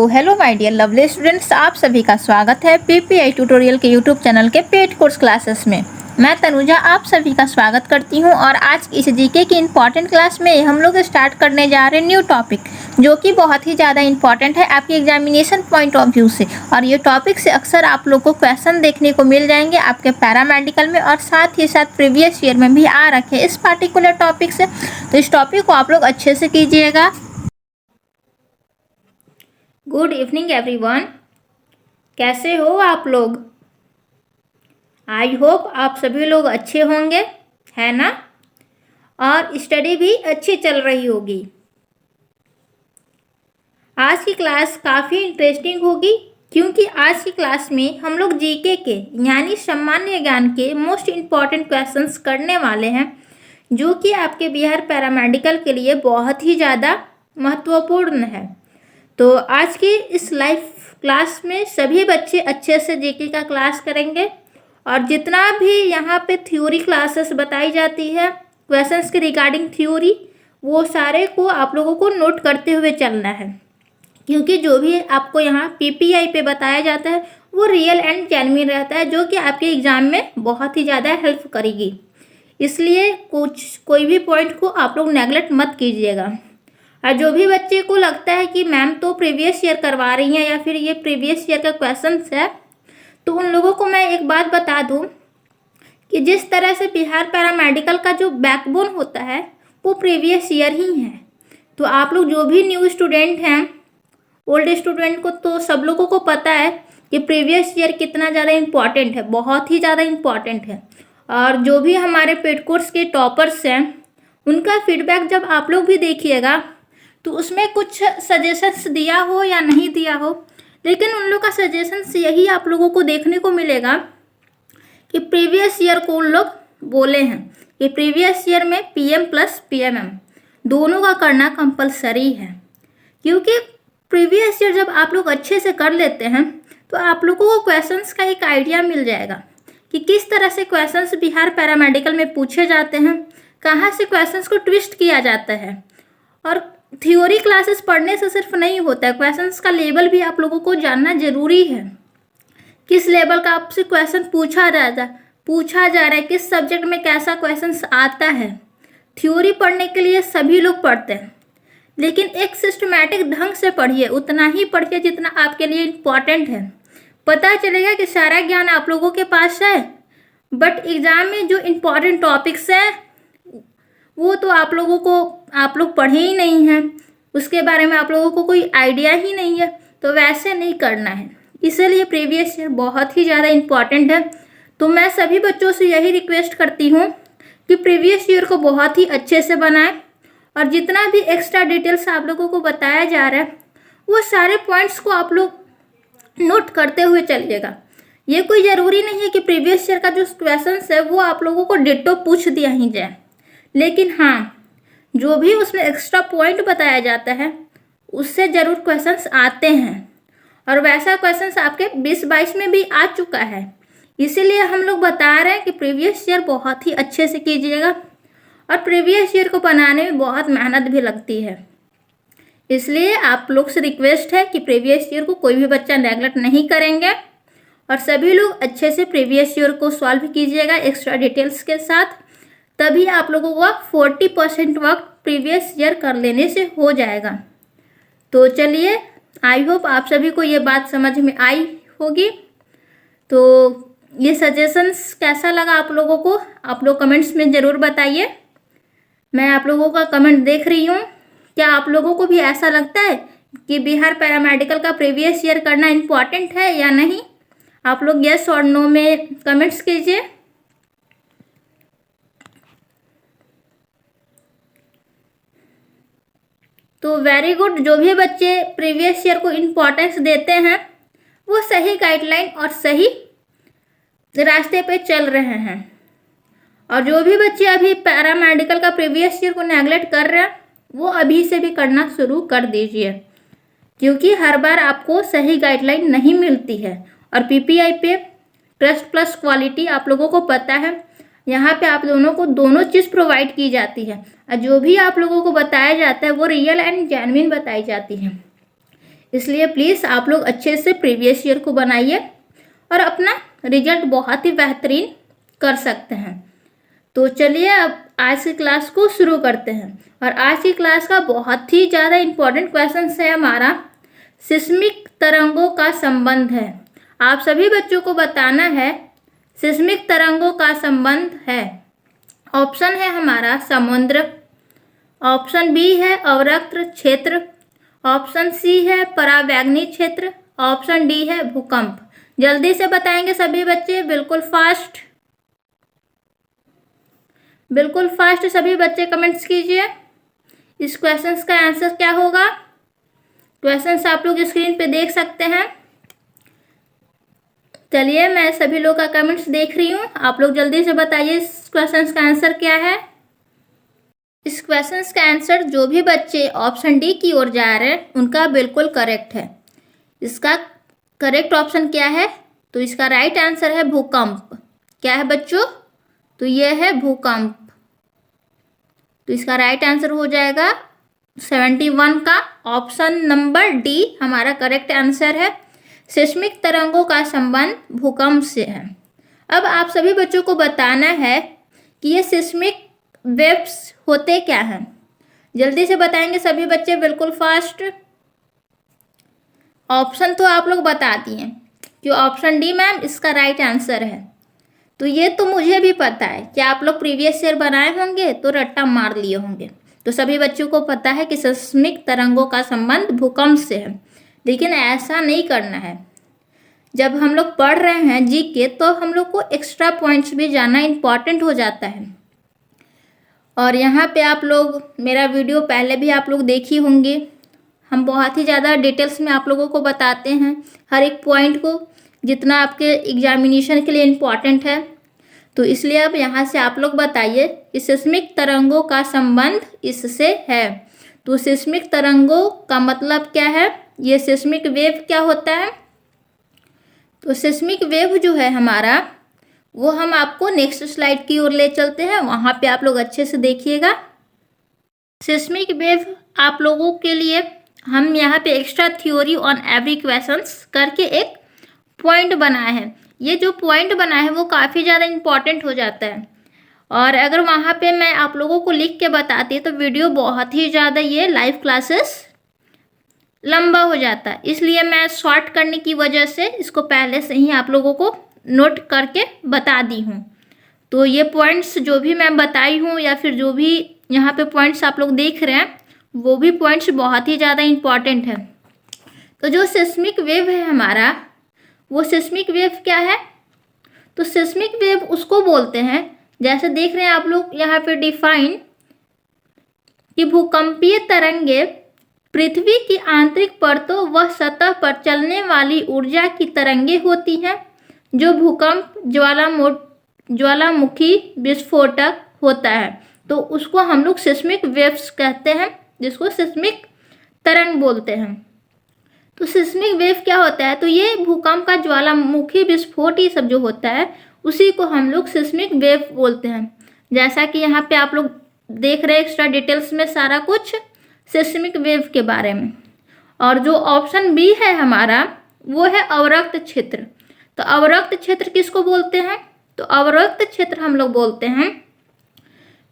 तो hello my dear lovely students, आप सभी का स्वागत है पीपीआई ट्यूटोरियल के यूट्यूब चैनल के पेड कोर्स क्लासेस में। मैं तनुजा आप सभी का स्वागत करती हूं और आज की इस जीके की इम्पॉर्टेंट क्लास में हम लोग स्टार्ट करने जा रहे हैं न्यू टॉपिक, जो कि बहुत ही ज़्यादा इंपॉर्टेंट है आपकी एग्जामिनेशन पॉइंट ऑफ व्यू से। और ये टॉपिक से अक्सर आप लोग को क्वेश्चन देखने को मिल जाएंगे आपके पैरामेडिकल में, और साथ ही साथ प्रीवियस ईयर में भी आ रखे इस पार्टिकुलर टॉपिक से। तो इस टॉपिक को आप लोग अच्छे से कीजिएगा। गुड इवनिंग एवरीवन, कैसे हो आप लोग? आई होप आप सभी लोग अच्छे होंगे, है ना? और स्टडी भी अच्छी चल रही होगी। आज की क्लास काफ़ी इंटरेस्टिंग होगी, क्योंकि आज की क्लास में हम लोग जीके के यानी सामान्य ज्ञान के मोस्ट इम्पॉर्टेंट क्वेश्चंस करने वाले हैं, जो कि आपके बिहार पैरामेडिकल के लिए बहुत ही ज़्यादा महत्वपूर्ण है। तो आज की इस लाइव क्लास में सभी बच्चे अच्छे से जीके का क्लास करेंगे, और जितना भी यहाँ पे थ्योरी क्लासेस बताई जाती है क्वेश्चंस के रिगार्डिंग थ्योरी, वो सारे को आप लोगों को नोट करते हुए चलना है, क्योंकि जो भी आपको यहाँ पीपीआई पे बताया जाता है वो रियल एंड जेन्युइन रहता है, जो कि आपके एग्ज़ाम में बहुत ही ज़्यादा हेल्प करेगी। इसलिए कोई भी पॉइंट को आप लोग नेगलेक्ट मत कीजिएगा। और जो भी बच्चे को लगता है कि मैम तो प्रीवियस ईयर करवा रही हैं या फिर ये प्रीवियस ईयर का क्वेश्चंस है, तो उन लोगों को मैं एक बात बता दूं कि जिस तरह से बिहार पैरामेडिकल का जो बैकबोन होता है वो प्रीवियस ईयर ही है। तो आप लोग जो भी न्यू स्टूडेंट हैं, ओल्ड स्टूडेंट को तो सब लोगों को पता है कि प्रीवियस ईयर कितना ज़्यादा इम्पॉर्टेंट है, बहुत ही ज़्यादा इम्पॉर्टेंट है। और जो भी हमारे पेड कोर्स के टॉपर्स हैं, उनका फीडबैक जब आप लोग भी देखिएगा तो उसमें कुछ सजेशंस दिया हो या नहीं दिया हो, लेकिन उन लोग का सजेशंस यही आप लोगों को देखने को मिलेगा कि प्रीवियस ईयर को उन लोग बोले हैं कि प्रीवियस ईयर में पीएम प्लस पीएमएम दोनों का करना कंपलसरी है। क्योंकि प्रीवियस ईयर जब आप लोग अच्छे से कर लेते हैं तो आप लोगों को क्वेश्चंस का एक आइडिया मिल जाएगा कि किस तरह से क्वेश्चंस बिहार पैरामेडिकल में पूछे जाते हैं, कहाँ से क्वेश्चंस को ट्विस्ट किया जाता है। और थ्योरी क्लासेस पढ़ने से सिर्फ नहीं होता है, क्वेश्चंस का लेवल भी आप लोगों को जानना जरूरी है। किस लेवल का आपसे क्वेश्चन पूछा जा रहा है, किस सब्जेक्ट में कैसा क्वेश्चंस आता है। थ्योरी पढ़ने के लिए सभी लोग पढ़ते हैं, लेकिन एक सिस्टमैटिक ढंग से पढ़िए, उतना ही पढ़िए जितना आपके लिए इम्पॉर्टेंट है। पता चलेगा कि सारा ज्ञान आप लोगों के पास है, बट एग्जाम में जो इम्पॉर्टेंट टॉपिक्स हैं वो तो आप लोग पढ़े ही नहीं हैं, उसके बारे में आप लोगों को कोई आइडिया ही नहीं है। तो वैसे नहीं करना है, इसीलिए प्रीवियस ईयर बहुत ही ज़्यादा इम्पॉर्टेंट है। तो मैं सभी बच्चों से यही रिक्वेस्ट करती हूँ कि प्रीवियस ईयर को बहुत ही अच्छे से बनाएं, और जितना भी एक्स्ट्रा डिटेल्स आप लोगों को बताया जा रहा है वो सारे पॉइंट्स को आप लोग नोट करते हुए चलिएगा। ये कोई ज़रूरी नहीं है कि प्रीवियस ईयर का जो क्वेश्चन है वो आप लोगों को डिट्टो पूछ दिया ही जाए, लेकिन हाँ, जो भी उसमें एक्स्ट्रा पॉइंट बताया जाता है उससे ज़रूर क्वेश्चंस आते हैं, और वैसा क्वेश्चंस आपके 2022 में भी आ चुका है। इसीलिए हम लोग बता रहे हैं कि प्रीवियस ईयर बहुत ही अच्छे से कीजिएगा, और प्रीवियस ईयर को बनाने में बहुत मेहनत भी लगती है। इसलिए आप लोग से रिक्वेस्ट है कि प्रीवियस ईयर को कोई भी बच्चा नेगलेक्ट नहीं करेंगे, और सभी लोग अच्छे से प्रीवियस ईयर को सॉल्व कीजिएगा एक्स्ट्रा डिटेल्स के साथ। तभी आप लोगों का 40% वर्क प्रीवियस ईयर कर लेने से हो जाएगा। तो चलिए, आई होप आप सभी को ये बात समझ में आई होगी। तो ये सजेशंस कैसा लगा आप लोगों को, आप लोग कमेंट्स में ज़रूर बताइए। मैं आप लोगों का कमेंट देख रही हूँ। क्या आप लोगों को भी ऐसा लगता है कि बिहार पैरामेडिकल का प्रीवियस ईयर करना इम्पॉर्टेंट है या नहीं? आप लोग येस और नो में कमेंट्स कीजिए। तो वेरी गुड, जो भी बच्चे प्रीवियस ईयर को इम्पोर्टेंस देते हैं वो सही गाइडलाइन और सही रास्ते पे चल रहे हैं, और जो भी बच्चे अभी पैरामेडिकल का प्रीवियस ईयर को नेगलेक्ट कर रहे हैं वो अभी से भी करना शुरू कर दीजिए, क्योंकि हर बार आपको सही गाइडलाइन नहीं मिलती है। और पीपीआई पे ट्रस्ट प्लस क्वालिटी आप लोगों को पता है, यहाँ पे आप दोनों को दोनों चीज़ प्रोवाइड की जाती है, और जो भी आप लोगों को बताया जाता है वो रियल एंड जेन्युइन बताई जाती है। इसलिए प्लीज़ आप लोग अच्छे से प्रीवियस ईयर को बनाइए और अपना रिजल्ट बहुत ही बेहतरीन कर सकते हैं। तो चलिए अब आज की क्लास को शुरू करते हैं। और आज की क्लास का बहुत ही ज़्यादा इम्पोर्टेंट क्वेश्चन है हमारा, सिस्मिक तरंगों का संबंध है। आप सभी बच्चों को बताना है सिस्मिक तरंगों का संबंध है। ऑप्शन है हमारा समुद्र, ऑप्शन बी है अवरक्त क्षेत्र, ऑप्शन सी है परावैंगनी क्षेत्र, ऑप्शन डी है भूकंप। जल्दी से बताएंगे सभी बच्चे, बिल्कुल फास्ट सभी बच्चे कमेंट्स कीजिए। इस क्वेश्चन का आंसर क्या होगा? क्वेश्चन आप लोग स्क्रीन पे देख सकते हैं। चलिए मैं सभी लोग का कमेंट्स देख रही हूँ, आप लोग जल्दी से बताइए इस क्वेश्चन का आंसर क्या है। इस क्वेश्चन का आंसर जो भी बच्चे ऑप्शन डी की ओर जा रहे हैं उनका बिल्कुल करेक्ट है। इसका करेक्ट ऑप्शन क्या है? तो इसका राइट आंसर है भूकंप। क्या है बच्चों? तो यह है भूकंप। तो इसका राइट आंसर हो जाएगा 71 का ऑप्शन नंबर डी हमारा करेक्ट आंसर है। सिस्मिक तरंगों का संबंध भूकंप से है। अब आप सभी बच्चों को बताना है कि ये सिस्मिक वेव्स होते क्या हैं। जल्दी से बताएंगे सभी बच्चे, बिल्कुल फास्ट। ऑप्शन तो आप लोग बता दिए कि ऑप्शन डी मैम इसका राइट आंसर है। तो ये तो मुझे भी पता है कि आप लोग प्रीवियस ईयर बनाए होंगे तो रट्टा मार लिए होंगे। तो सभी बच्चों को पता है कि सिस्मिक तरंगों का संबंध भूकंप से है। लेकिन ऐसा नहीं करना है। जब हम लोग पढ़ रहे हैं जीके तो हम लोग को एक्स्ट्रा पॉइंट्स भी जानना इम्पॉर्टेंट हो जाता है। और यहाँ पे आप लोग मेरा वीडियो पहले भी आप लोग देखी होंगे, हम बहुत ही ज़्यादा डिटेल्स में आप लोगों को बताते हैं हर एक पॉइंट को, जितना आपके एग्जामिनेशन के लिए इम्पॉर्टेंट है। तो इसलिए अब यहाँ से आप लोग बताइए कि सिस्मिक तरंगों का संबंध इससे है। तो सिस्मिक तरंगों का मतलब क्या है? ये सिस्मिक वेव क्या होता है? तो सिस्मिक वेव जो है हमारा, वो हम आपको नेक्स्ट स्लाइड की ओर ले चलते हैं, वहाँ पे आप लोग अच्छे से देखिएगा। सिस्मिक वेव आप लोगों के लिए हम यहाँ पे extra theory on every questions करके एक पॉइंट बनाए हैं। ये जो पॉइंट बना है वो काफ़ी ज़्यादा इम्पॉर्टेंट हो जाता है। और अगर वहाँ पे मैं आप लोगों को लिख के बताती तो वीडियो बहुत ही ज़्यादा ये लाइव क्लासेस लंबा हो जाता है। इसलिए मैं शॉर्ट करने की वजह से इसको पहले से ही आप लोगों को नोट करके बता दी हूँ। तो ये पॉइंट्स जो भी मैं बताई हूँ या फिर जो भी यहाँ पे पॉइंट्स आप लोग देख रहे हैं वो भी पॉइंट्स बहुत ही ज़्यादा इम्पॉर्टेंट है। तो जो सिस्मिक वेव है हमारा, वो सिस्मिक वेव क्या है? तो सिस्मिक वेव उसको बोलते हैं, जैसे देख रहे हैं आप लोग यहाँ पे डिफाइन, कि भूकंपीय तरंगे पृथ्वी की आंतरिक परतों व सतह पर चलने वाली ऊर्जा की तरंगे होती हैं जो भूकंप ज्वालामुखी विस्फोटक होता है। तो उसको हम लोग सिस्मिक वेव्स कहते हैं, जिसको सिस्मिक तरंग बोलते हैं। तो सिस्मिक वेव क्या होता है? तो ये भूकंप का ज्वालामुखी विस्फोट ये सब जो होता है उसी को हम लोग सिस्मिक वेव बोलते हैं। जैसा कि यहाँ पे आप लोग देख रहे हैं एक्स्ट्रा डिटेल्स में सारा कुछ सिस्मिक वेव के बारे में। और जो ऑप्शन बी है हमारा वो है अवरक्त क्षेत्र। तो अवरक्त क्षेत्र किसको बोलते हैं? तो अवरक्त क्षेत्र हम लोग बोलते हैं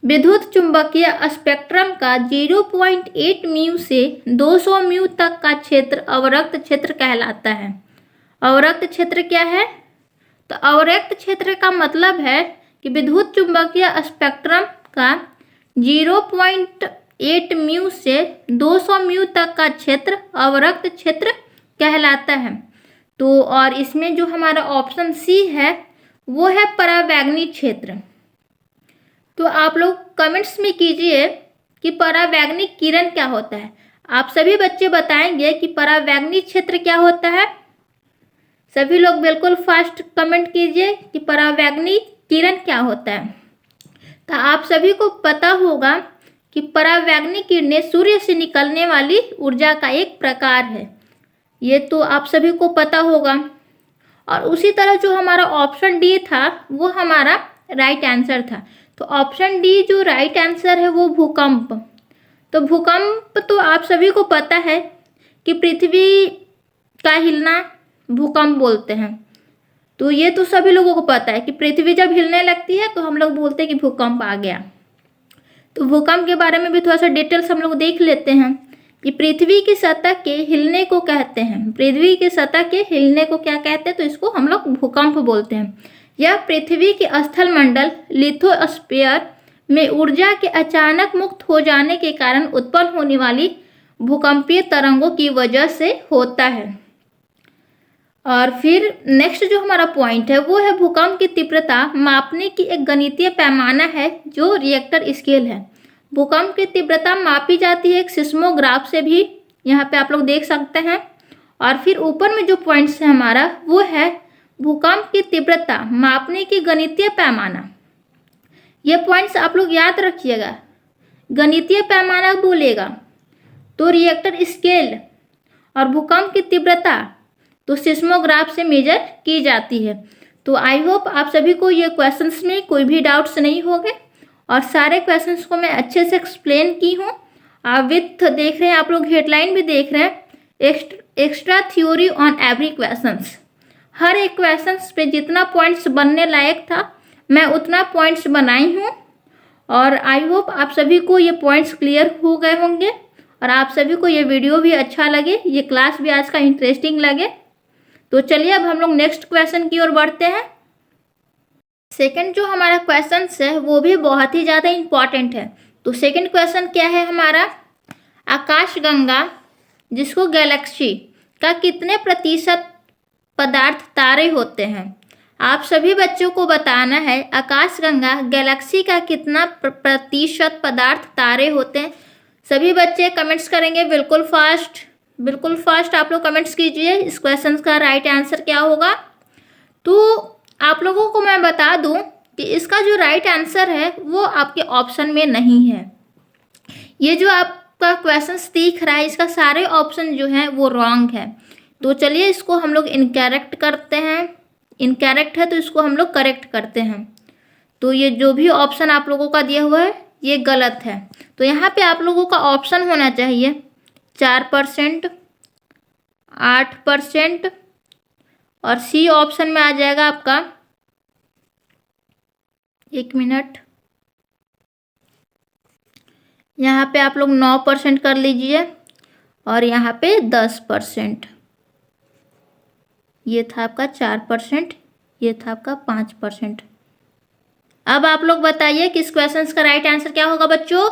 विद्युत चुंबकीय स्पेक्ट्रम का 0.8 म्यू से 200 म्यू तक का क्षेत्र अवरक्त क्षेत्र कहलाता है। अवरक्त क्षेत्र क्या है? तो अवरक्त क्षेत्र का मतलब है कि विद्युत चुंबकीय स्पेक्ट्रम का 0.8 म्यू से 200 म्यू तक का क्षेत्र अवरक्त क्षेत्र कहलाता है। तो और इसमें जो हमारा ऑप्शन सी है वो है परावैंगनी क्षेत्र। तो आप लोग कमेंट्स में कीजिए कि परावैंगनी किरण क्या होता है। आप सभी बच्चे बताएंगे कि परावैंगनी क्षेत्र क्या होता है। सभी लोग बिल्कुल फास्ट कमेंट कीजिए कि परावैंगनी किरण क्या होता है। तो आप सभी को पता होगा कि परावैंगनी किरणें सूर्य से निकलने वाली ऊर्जा का एक प्रकार है। ये तो आप सभी को पता होगा। और उसी तरह जो हमारा ऑप्शन डी था वो हमारा राइट आंसर था। तो ऑप्शन डी जो राइट आंसर है वो भूकंप। तो भूकंप तो आप सभी को पता है कि पृथ्वी का हिलना भूकंप बोलते हैं। तो ये तो सभी लोगों को पता है कि पृथ्वी जब हिलने लगती है तो हम लोग बोलते हैं कि भूकंप आ गया। तो भूकंप के बारे में भी थोड़ा सा डिटेल्स हम लोग देख लेते हैं कि पृथ्वी की सतह के हिलने को कहते हैं। पृथ्वी की सतह के हिलने को क्या कहते हैं? तो इसको हम लोग भूकंप बोलते हैं। यह पृथ्वी के स्थल मंडल लिथोस्फीयर में ऊर्जा के अचानक मुक्त हो जाने के कारण उत्पन्न होने वाली भूकंपीय तरंगों की वजह से होता है। और फिर नेक्स्ट जो हमारा पॉइंट है वो है भूकंप की तीव्रता मापने की एक गणितीय पैमाना है जो रिएक्टर स्केल है। भूकंप की तीव्रता मापी जाती है एक सिस्मोग्राफ से भी, यहाँ पे आप लोग देख सकते हैं। और फिर ऊपर में जो पॉइंट्स है हमारा वो है भूकंप की तीव्रता मापने की गणितीय पैमाना। ये पॉइंट्स आप लोग याद रखिएगा। गणितीय पैमाना बोलेगा तो रिएक्टर स्केल, और भूकंप की तीव्रता तो सिस्मोग्राफ से मेजर की जाती है। तो आई होप आप सभी को ये क्वेश्चंस में कोई भी डाउट्स नहीं होंगे और सारे क्वेश्चंस को मैं अच्छे से एक्सप्लेन की हूँ। आप विथ देख रहे हैं, आप लोग हेडलाइन भी देख रहे हैं, extra theory on every questions. हर एक क्वेश्चंस पे जितना पॉइंट्स बनने लायक था मैं उतना पॉइंट्स बनाई हूँ। और आई होप आप सभी को ये पॉइंट्स क्लियर हो गए होंगे और आप सभी को ये वीडियो भी अच्छा लगे, ये क्लास भी आज का इंटरेस्टिंग लगे। तो चलिए अब हम लोग नेक्स्ट क्वेश्चन की ओर बढ़ते हैं। सेकंड जो हमारा क्वेश्चन है वो भी बहुत ही ज़्यादा इम्पॉर्टेंट है। तो सेकंड क्वेश्चन क्या है हमारा? आकाशगंगा जिसको गैलेक्सी का कितने प्रतिशत पदार्थ तारे होते हैं? आप सभी बच्चों को बताना है आकाशगंगा गैलेक्सी का कितना प्रतिशत पदार्थ तारे होते हैं। सभी बच्चे कमेंट्स करेंगे बिल्कुल फास्ट आप लोग कमेंट्स कीजिए इस क्वेश्चन का राइट आंसर क्या होगा। तो आप लोगों को मैं बता दूं कि इसका जो राइट आंसर है वो आपके ऑप्शन में नहीं है। ये जो आपका क्वेश्चन दिख रहा है इसका सारे ऑप्शन जो हैं वो रॉन्ग है। तो चलिए इसको हम लोग इनकरेक्ट करते हैं। इनकरेक्ट है तो इसको हम लोग करेक्ट करते हैं। तो ये जो भी ऑप्शन आप लोगों का दिया हुआ है ये गलत है। तो यहाँ पे आप लोगों का ऑप्शन होना चाहिए 4%, 8%, और सी ऑप्शन में आ जाएगा आपका, 1 मिनट, यहाँ पे आप लोग 9% कर लीजिए और यहाँ पे 10%। ये था आपका 4%, ये था आपका 5%। अब आप लोग बताइए कि इस क्वेश्चन का राइट आंसर क्या होगा बच्चों।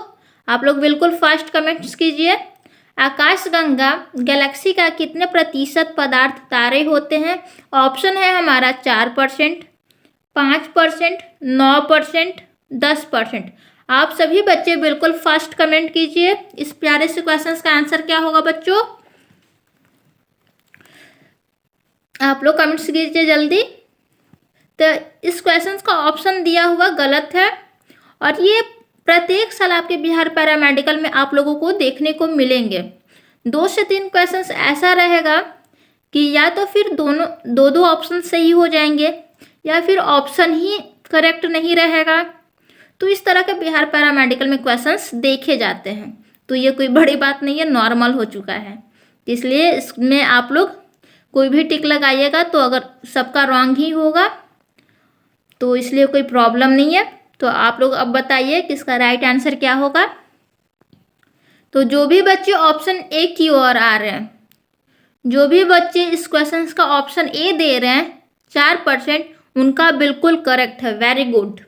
आप लोग बिल्कुल फास्ट कमेंट्स कीजिए। आकाशगंगा गैलेक्सी का कितने प्रतिशत पदार्थ तारे होते हैं? ऑप्शन है हमारा 4%, 5%, 9%, 10%। आप सभी बच्चे बिल्कुल फास्ट कमेंट कीजिए इस प्यारे से क्वेश्चन का आंसर क्या होगा बच्चों। आप लोग कमेंट्स कीजिए जल्दी। तो इस क्वेश्चन का ऑप्शन दिया हुआ गलत है और ये प्रत्येक साल आपके बिहार पैरामेडिकल में आप लोगों को देखने को मिलेंगे। 2 से 3 क्वेश्चंस ऐसा रहेगा कि या तो फिर दोनों दो ऑप्शन सही हो जाएंगे या फिर ऑप्शन ही करेक्ट नहीं रहेगा। तो इस तरह के बिहार पैरामेडिकल में क्वेश्चंस देखे जाते हैं। तो ये कोई बड़ी बात नहीं है, नॉर्मल हो चुका है। इसलिए इसमें आप लोग कोई भी टिक लगाइएगा तो अगर सबका रॉन्ग ही होगा तो इसलिए कोई प्रॉब्लम नहीं है। तो आप लोग अब बताइए कि इसका राइट आंसर क्या होगा। तो जो भी बच्चे ऑप्शन ए की ओर आ रहे हैं, जो भी बच्चे इस क्वेश्चन का ऑप्शन ए दे रहे हैं 4%, उनका बिल्कुल करेक्ट है, वेरी गुड।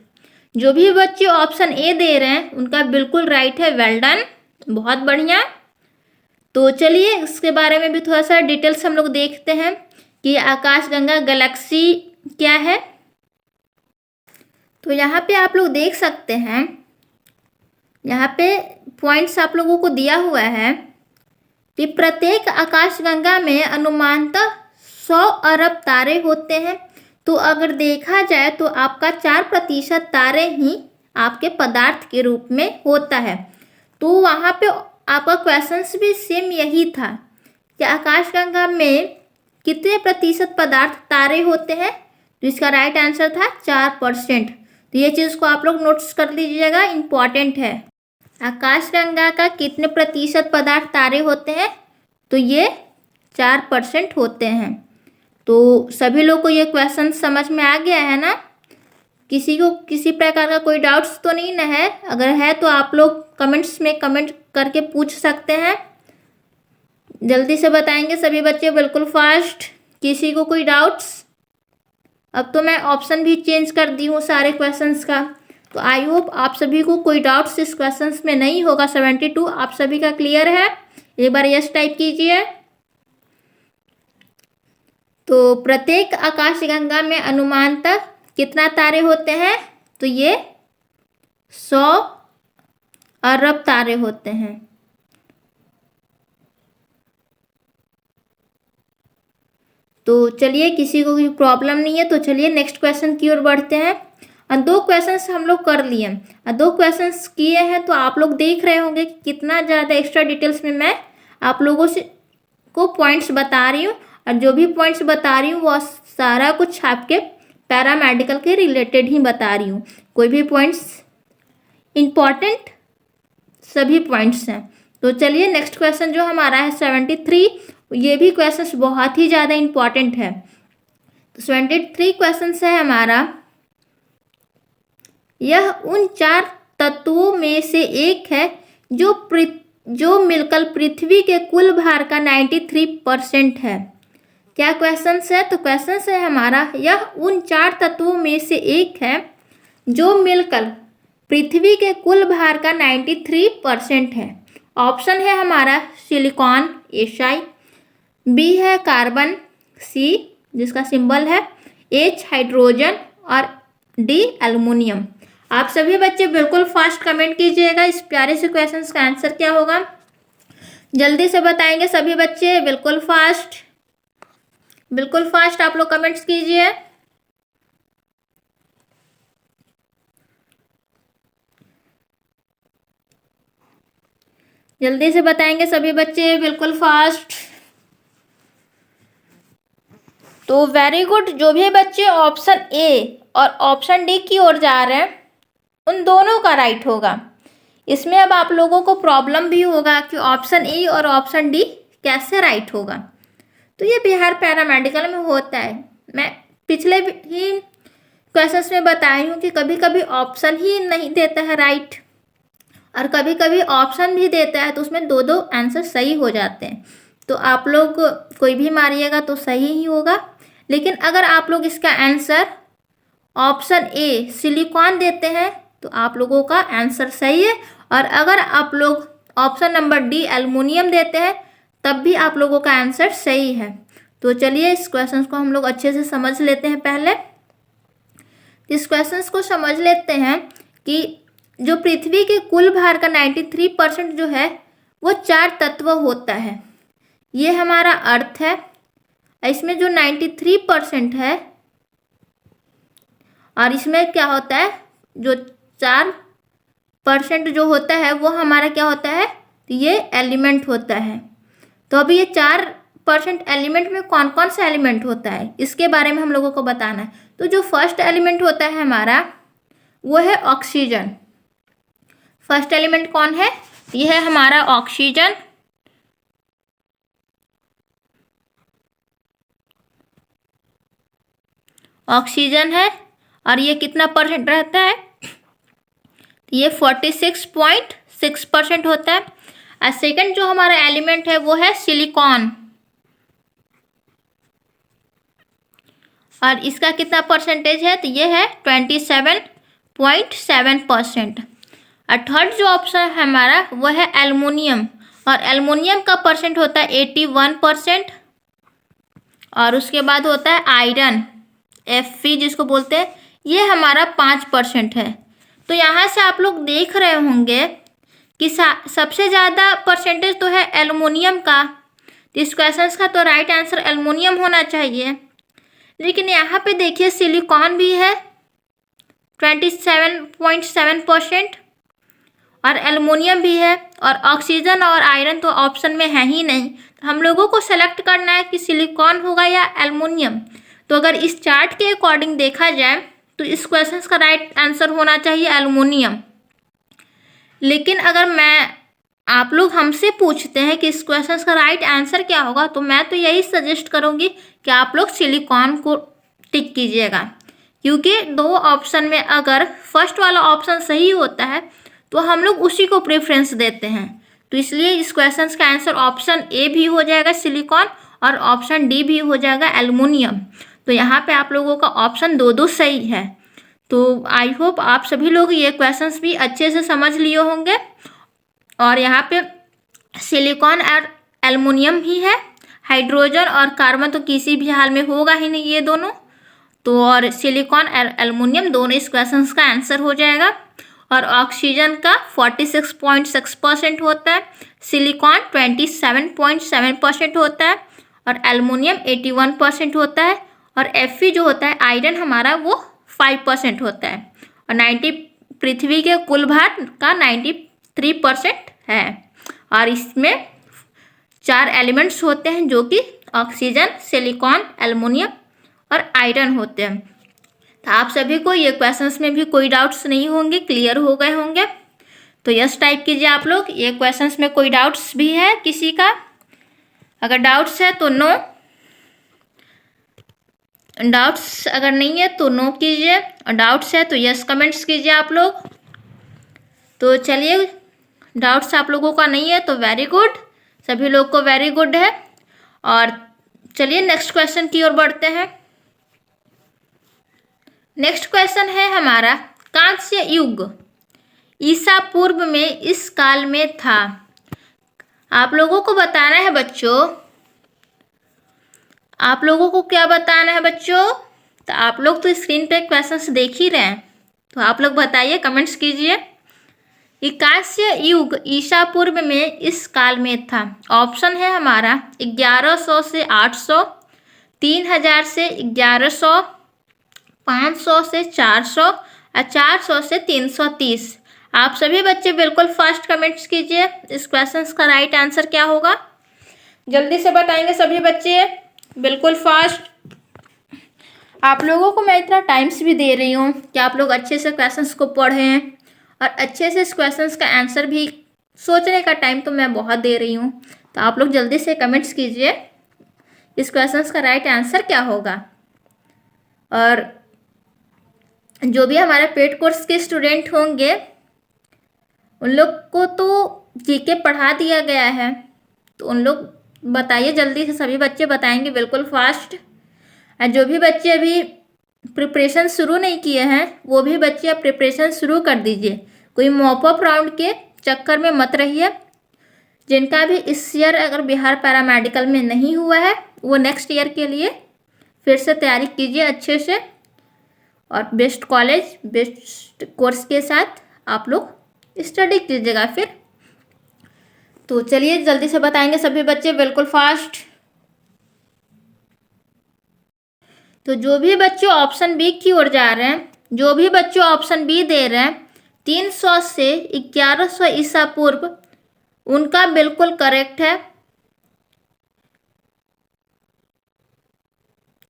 जो भी बच्चे ऑप्शन ए दे रहे हैं उनका बिल्कुल राइट है, वेल डन, बहुत बढ़िया। तो चलिए इसके बारे में भी थोड़ा सा डिटेल्स हम लोग देखते हैं कि आकाशगंगा गैलेक्सी क्या है। तो यहाँ पे आप लोग देख सकते हैं, यहाँ पे पॉइंट्स आप लोगों को दिया हुआ है कि प्रत्येक आकाशगंगा में अनुमानतः 100 अरब तारे होते हैं। तो अगर देखा जाए तो आपका 4% तारे ही आपके पदार्थ के रूप में होता है। तो वहाँ पे आपका क्वेश्चंस भी सेम यही था कि आकाशगंगा में कितने प्रतिशत पदार्थ तारे होते हैं। तो इसका राइट आंसर था 4%। तो ये चीज़ को आप लोग नोट्स कर लीजिएगा, इम्पॉर्टेंट है। आकाशगंगा का कितने प्रतिशत पदार्थ तारे होते हैं? तो ये 4% होते हैं। तो सभी लोग को ये क्वेश्चन समझ में आ गया है ना? किसी को किसी प्रकार का कोई डाउट्स तो नहीं ना है? अगर है तो आप लोग कमेंट्स में कमेंट करके पूछ सकते हैं। जल्दी से बताएंगे सभी बच्चे, बिल्कुल फास्ट। किसी को कोई डाउट्स? अब तो मैं ऑप्शन भी चेंज कर दी हूँ सारे क्वेश्चंस का। तो आई होप आप सभी को कोई डाउट्स इस क्वेश्चंस में नहीं होगा। 72 आप सभी का क्लियर है? एक बार यस टाइप कीजिए। तो प्रत्येक आकाशगंगा में अनुमानतः कितना तारे होते हैं? तो ये 100 अरब तारे होते हैं। तो चलिए, किसी को कोई प्रॉब्लम नहीं है तो चलिए नेक्स्ट क्वेश्चन की ओर बढ़ते हैं। और 2 क्वेश्चंस हम लोग कर लिए और 2 क्वेश्चंस किए हैं, तो आप लोग देख रहे होंगे कि कितना ज़्यादा एक्स्ट्रा डिटेल्स में मैं आप लोगों से को पॉइंट्स बता रही हूँ। और जो भी पॉइंट्स बता रही हूँ वो सारा कुछ आपके पैरामेडिकल के रिलेटेड ही बता रही हूँ। कोई भी पॉइंट्स इम्पॉर्टेंट सभी पॉइंट्स हैं। तो चलिए नेक्स्ट क्वेश्चन जो हमारा है 73, ये भी क्वेश्चन बहुत ही ज़्यादा इम्पॉर्टेंट है। तो 73 क्वेश्चन है हमारा, यह उन 4 तत्वों में से एक है जो मिलकर पृथ्वी के कुल भार का 93% है। क्या क्वेश्चन है? तो क्वेश्चन है हमारा, यह उन 4 तत्वों में से एक है जो मिलकर पृथ्वी के कुल भार का 93% है। ऑप्शन है हमारा सिलिकॉन Si, बी है कार्बन C जिसका सिंबल है H हाइड्रोजन और D एल्युमिनियम। आप सभी बच्चे बिल्कुल फास्ट कमेंट कीजिएगा इस प्यारे से क्वेश्चन का आंसर क्या होगा। जल्दी से बताएंगे सभी बच्चे, बिल्कुल फास्ट आप लोग कमेंट्स कीजिए। जल्दी से बताएंगे सभी बच्चे, बिल्कुल फास्ट। तो वेरी गुड। जो भी बच्चे ऑप्शन ए और ऑप्शन डी की ओर जा रहे हैं उन दोनों का राइट होगा। इसमें अब आप लोगों को प्रॉब्लम भी होगा कि ऑप्शन ए और ऑप्शन डी कैसे राइट होगा। तो ये बिहार पैरामेडिकल में होता है। मैं पिछले ही क्वेश्चंस में बताई हूँ कि कभी कभी ऑप्शन ही नहीं देता है राइट और कभी कभी ऑप्शन भी देता है, तो उसमें 2 आंसर सही हो जाते हैं। तो आप लोग कोई भी मारिएगा तो सही ही होगा। लेकिन अगर आप लोग इसका आंसर ऑप्शन ए सिलिकॉन देते हैं तो आप लोगों का आंसर सही है, और अगर आप लोग ऑप्शन नंबर डी एल्युमिनियम देते हैं तब भी आप लोगों का आंसर सही है। तो चलिए इस क्वेश्चन को हम लोग अच्छे से समझ लेते हैं। पहले इस क्वेश्चन को समझ लेते हैं कि जो पृथ्वी के कुल भार का 93% जो है वो 4 तत्व होता है। ये हमारा अर्थ है। इसमें जो 93% है और इसमें क्या होता है, जो 4% जो होता है वो हमारा क्या होता है, ये एलिमेंट होता है। तो अभी ये 4% एलिमेंट में कौन कौन सा एलिमेंट होता है इसके बारे में हम लोगों को बताना है। तो जो फर्स्ट एलिमेंट होता है हमारा वो है ऑक्सीजन। फर्स्ट एलिमेंट कौन है? ये है हमारा ऑक्सीजन। ऑक्सीजन है और ये कितना परसेंट रहता है? ये 46.6% होता है। और सेकंड जो हमारा एलिमेंट है वो है सिलिकॉन, और इसका कितना परसेंटेज है? तो ये है 27.7%। और थर्ड जो ऑप्शन है हमारा वो है एल्युमिनियम, और एल्युमिनियम का परसेंट होता है 81%। और उसके बाद होता है आयरन, Fe जिसको बोलते हैं, ये हमारा 5% है। तो यहाँ से आप लोग देख रहे होंगे कि सबसे ज़्यादा परसेंटेज तो है एल्युमिनियम का। तो इस क्वेश्चन का तो राइट आंसर एल्युमिनियम होना चाहिए। लेकिन यहाँ पे देखिए सिलिकॉन भी है 27.7%, और एल्युमिनियम भी है, और ऑक्सीजन और आयरन तो ऑप्शन में है ही नहीं। तो हम लोगों को सेलेक्ट करना है कि सिलिकॉन होगा या एल्युमिनियम। तो अगर इस चार्ट के अकॉर्डिंग देखा जाए तो इस क्वेश्चन का राइट आंसर होना चाहिए एल्युमिनियम। लेकिन अगर मैं आप लोग हमसे पूछते हैं कि इस क्वेश्चन का राइट आंसर क्या होगा, तो मैं तो यही सजेस्ट करूँगी कि आप लोग सिलिकॉन को टिक कीजिएगा, क्योंकि दो ऑप्शन में अगर फर्स्ट वाला ऑप्शन सही होता है तो हम लोग उसी को प्रेफरेंस देते हैं। तो इसलिए इस क्वेश्चन का आंसर ऑप्शन ए भी हो जाएगा सिलिकॉन और ऑप्शन डी भी हो जाएगा एल्युमिनियम। तो यहाँ पे आप लोगों का ऑप्शन दो सही है। तो आई होप आप सभी लोग ये क्वेश्चंस भी अच्छे से समझ लिए होंगे। और यहाँ पे सिलिकॉन और एल्युमिनियम ही है, हाइड्रोजन और कार्बन तो किसी भी हाल में होगा ही नहीं ये दोनों। तो और सिलिकॉन और एल्युमिनियम दोनों इस क्वेश्चन का आंसर हो जाएगा। और ऑक्सीजन का 46.6% होता है, सिलिकॉन 27.7% होता है और एल्युमिनियम 81% होता है और Fe जो होता है आयरन हमारा वो 5% होता है। और 90 पृथ्वी के कुल भार का 93% है। और इसमें 4 एलिमेंट्स होते हैं जो कि ऑक्सीजन, सिलिकॉन, एल्युमिनियम और आयरन होते हैं। तो आप सभी को ये क्वेश्चंस में भी कोई डाउट्स नहीं होंगे, क्लियर हो गए होंगे। तो यस टाइप कीजिए आप लोग। ये क्वेश्चंस में कोई डाउट्स भी है किसी का? अगर डाउट्स है तो नो, डाउट्स अगर नहीं है तो नो कीजिए, और डाउट्स है तो यस कमेंट्स कीजिए आप लोग। तो चलिए, डाउट्स आप लोगों का नहीं है तो वेरी गुड, सभी लोग को वेरी गुड है। और चलिए नेक्स्ट क्वेश्चन की ओर बढ़ते हैं। नेक्स्ट क्वेश्चन है हमारा, कांस्य युग ईसा पूर्व में इस काल में था। आप लोगों को बताना है बच्चों, आप लोगों को क्या बताना है बच्चों? तो आप लोग तो स्क्रीन पे क्वेश्चंस देख ही रहे हैं, तो आप लोग बताइए, कमेंट्स कीजिए कि कांस्य युग ईसा पूर्व में इस काल में था। ऑप्शन है हमारा 1100 से 800, 3000 से 1100, 500 से 400 और 400 से 330। आप सभी बच्चे बिल्कुल फास्ट कमेंट्स कीजिए, इस क्वेश्चन का राइट आंसर क्या होगा जल्दी से बताएंगे सभी बच्चे, बिल्कुल फास्ट। आप लोगों को मैं इतना टाइम्स भी दे रही हूँ कि आप लोग अच्छे से क्वेश्चंस को पढ़ें और अच्छे से इस क्वेश्चंस का आंसर भी सोचने का टाइम तो मैं बहुत दे रही हूँ। तो आप लोग जल्दी से कमेंट्स कीजिए, इस क्वेश्चंस का राइट आंसर क्या होगा। और जो भी हमारे पेड कोर्स के स्टूडेंट होंगे उन लोग को तो जीके पढ़ा दिया गया है, तो उन लोग बताइए जल्दी से, सभी बच्चे बताएंगे बिल्कुल फास्ट। और जो भी बच्चे अभी प्रिपरेशन शुरू नहीं किए हैं वो भी बच्चे अब प्रिपरेशन शुरू कर दीजिए, कोई मॉप अप राउंड के चक्कर में मत रहिए। जिनका भी इस ईयर अगर बिहार पैरामेडिकल में नहीं हुआ है वो नेक्स्ट ईयर के लिए फिर से तैयारी कीजिए अच्छे से, और बेस्ट कॉलेज बेस्ट कोर्स के साथ आप लोग स्टडी कीजिएगा फिर। तो चलिए जल्दी से बताएंगे सभी बच्चे बिल्कुल फास्ट। तो जो भी बच्चे ऑप्शन बी की ओर जा रहे हैं, जो भी बच्चे ऑप्शन बी दे रहे हैं 300 से 1100 ईसा पूर्व, उनका बिल्कुल करेक्ट है।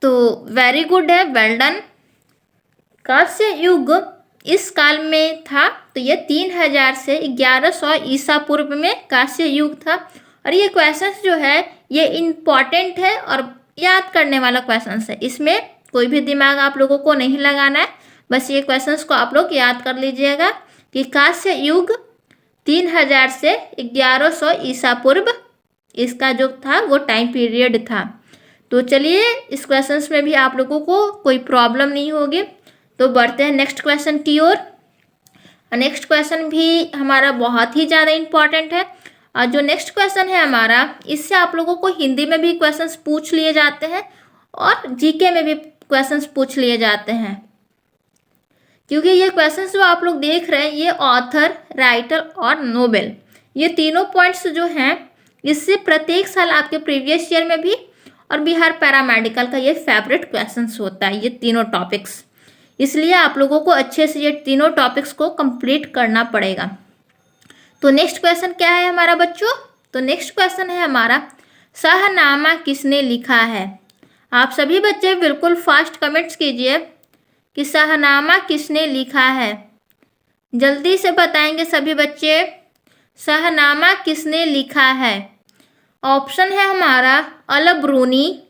तो वेरी गुड है, वेल डन। कांस्य युग इस काल में था, तो ये 3000 से 1100 ईसा पूर्व में कांस्य युग था। और ये क्वेश्चन जो है ये इम्पॉर्टेंट है और याद करने वाला क्वेश्चन है, इसमें कोई भी दिमाग आप लोगों को नहीं लगाना है, बस ये क्वेश्चंस को आप लोग याद कर लीजिएगा कि कांस्य युग 3000 से 1100 ईसा पूर्व इसका जो था वो टाइम पीरियड था। तो चलिए इस क्वेश्चंस में भी आप लोगों को कोई प्रॉब्लम नहीं होगी। तो बढ़ते हैं नेक्स्ट क्वेश्चन की ओर। नेक्स्ट क्वेश्चन भी हमारा बहुत ही ज़्यादा इम्पॉर्टेंट है, और जो नेक्स्ट क्वेश्चन है हमारा, इससे आप लोगों को हिंदी में भी क्वेश्चंस पूछ लिए जाते हैं और जीके में भी क्वेश्चंस पूछ लिए जाते हैं। क्योंकि ये क्वेश्चंस जो आप लोग देख रहे हैं ये ऑथर, राइटर और नोबेल, ये तीनों पॉइंट्स जो हैं इससे प्रत्येक साल आपके प्रीवियस ईयर में भी और बिहार पैरामेडिकल का ये फेवरेट क्वेश्चंस होता है, ये तीनों टॉपिक्स। इसलिए आप लोगों को अच्छे से ये तीनों टॉपिक्स को कंप्लीट करना पड़ेगा। तो नेक्स्ट क्वेश्चन क्या है हमारा बच्चों? तो नेक्स्ट क्वेश्चन है हमारा, शाहनामा किसने लिखा है? आप सभी बच्चे बिल्कुल फास्ट कमेंट्स कीजिए कि शाहनामा किसने लिखा है, जल्दी से बताएंगे सभी बच्चे। शाहनामा किसने लिखा है? ऑप्शन है हमारा अल ब्रूनी,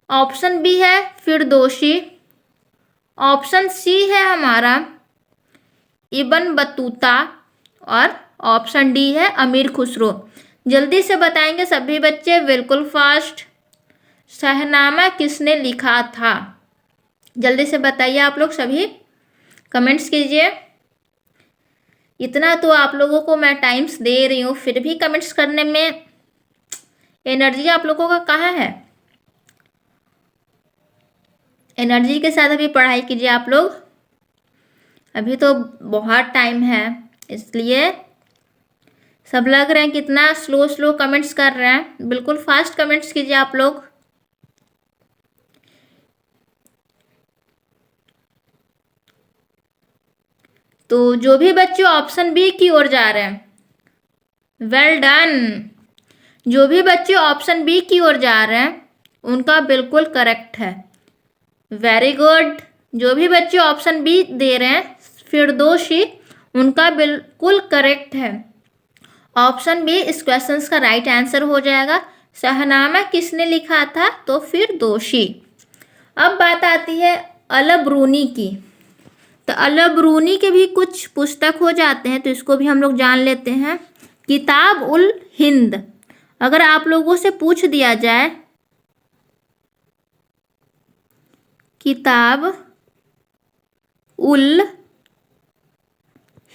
ऑप्शन बी है फिरदौसी, ऑप्शन सी है हमारा इब्न बतूता और ऑप्शन डी है अमीर खुसरो। जल्दी से बताएंगे सभी बच्चे, बिल्कुल फास्ट। शाहनामा किसने लिखा था? जल्दी से बताइए आप लोग सभी, कमेंट्स कीजिए। इतना तो आप लोगों को मैं टाइम्स दे रही हूँ, फिर भी कमेंट्स करने में एनर्जी आप लोगों का कहाँ है? एनर्जी के साथ अभी पढ़ाई कीजिए आप लोग, अभी तो बहुत टाइम है, इसलिए सब लग रहे हैं कितना स्लो स्लो कमेंट्स कर रहे हैं। बिल्कुल फास्ट कमेंट्स कीजिए आप लोग। तो जो भी बच्चे ऑप्शन बी की ओर जा रहे हैं, वेल डन। जो भी बच्चे ऑप्शन बी की ओर जा रहे हैं उनका बिल्कुल करेक्ट है, वेरी गुड। जो भी बच्चे ऑप्शन बी दे रहे हैं फिरदौसी, उनका बिल्कुल करेक्ट है। ऑप्शन बी इस क्वेश्चन का राइट आंसर हो जाएगा। शाहनामा किसने लिखा था? तो फिरदौसी। अब बात आती है अल ब्रूनी की। तो अल ब्रूनी के भी कुछ पुस्तक हो जाते हैं, तो इसको भी हम लोग जान लेते हैं। किताब उल हिंद, अगर आप लोगों से पूछ दिया जाए किताब उल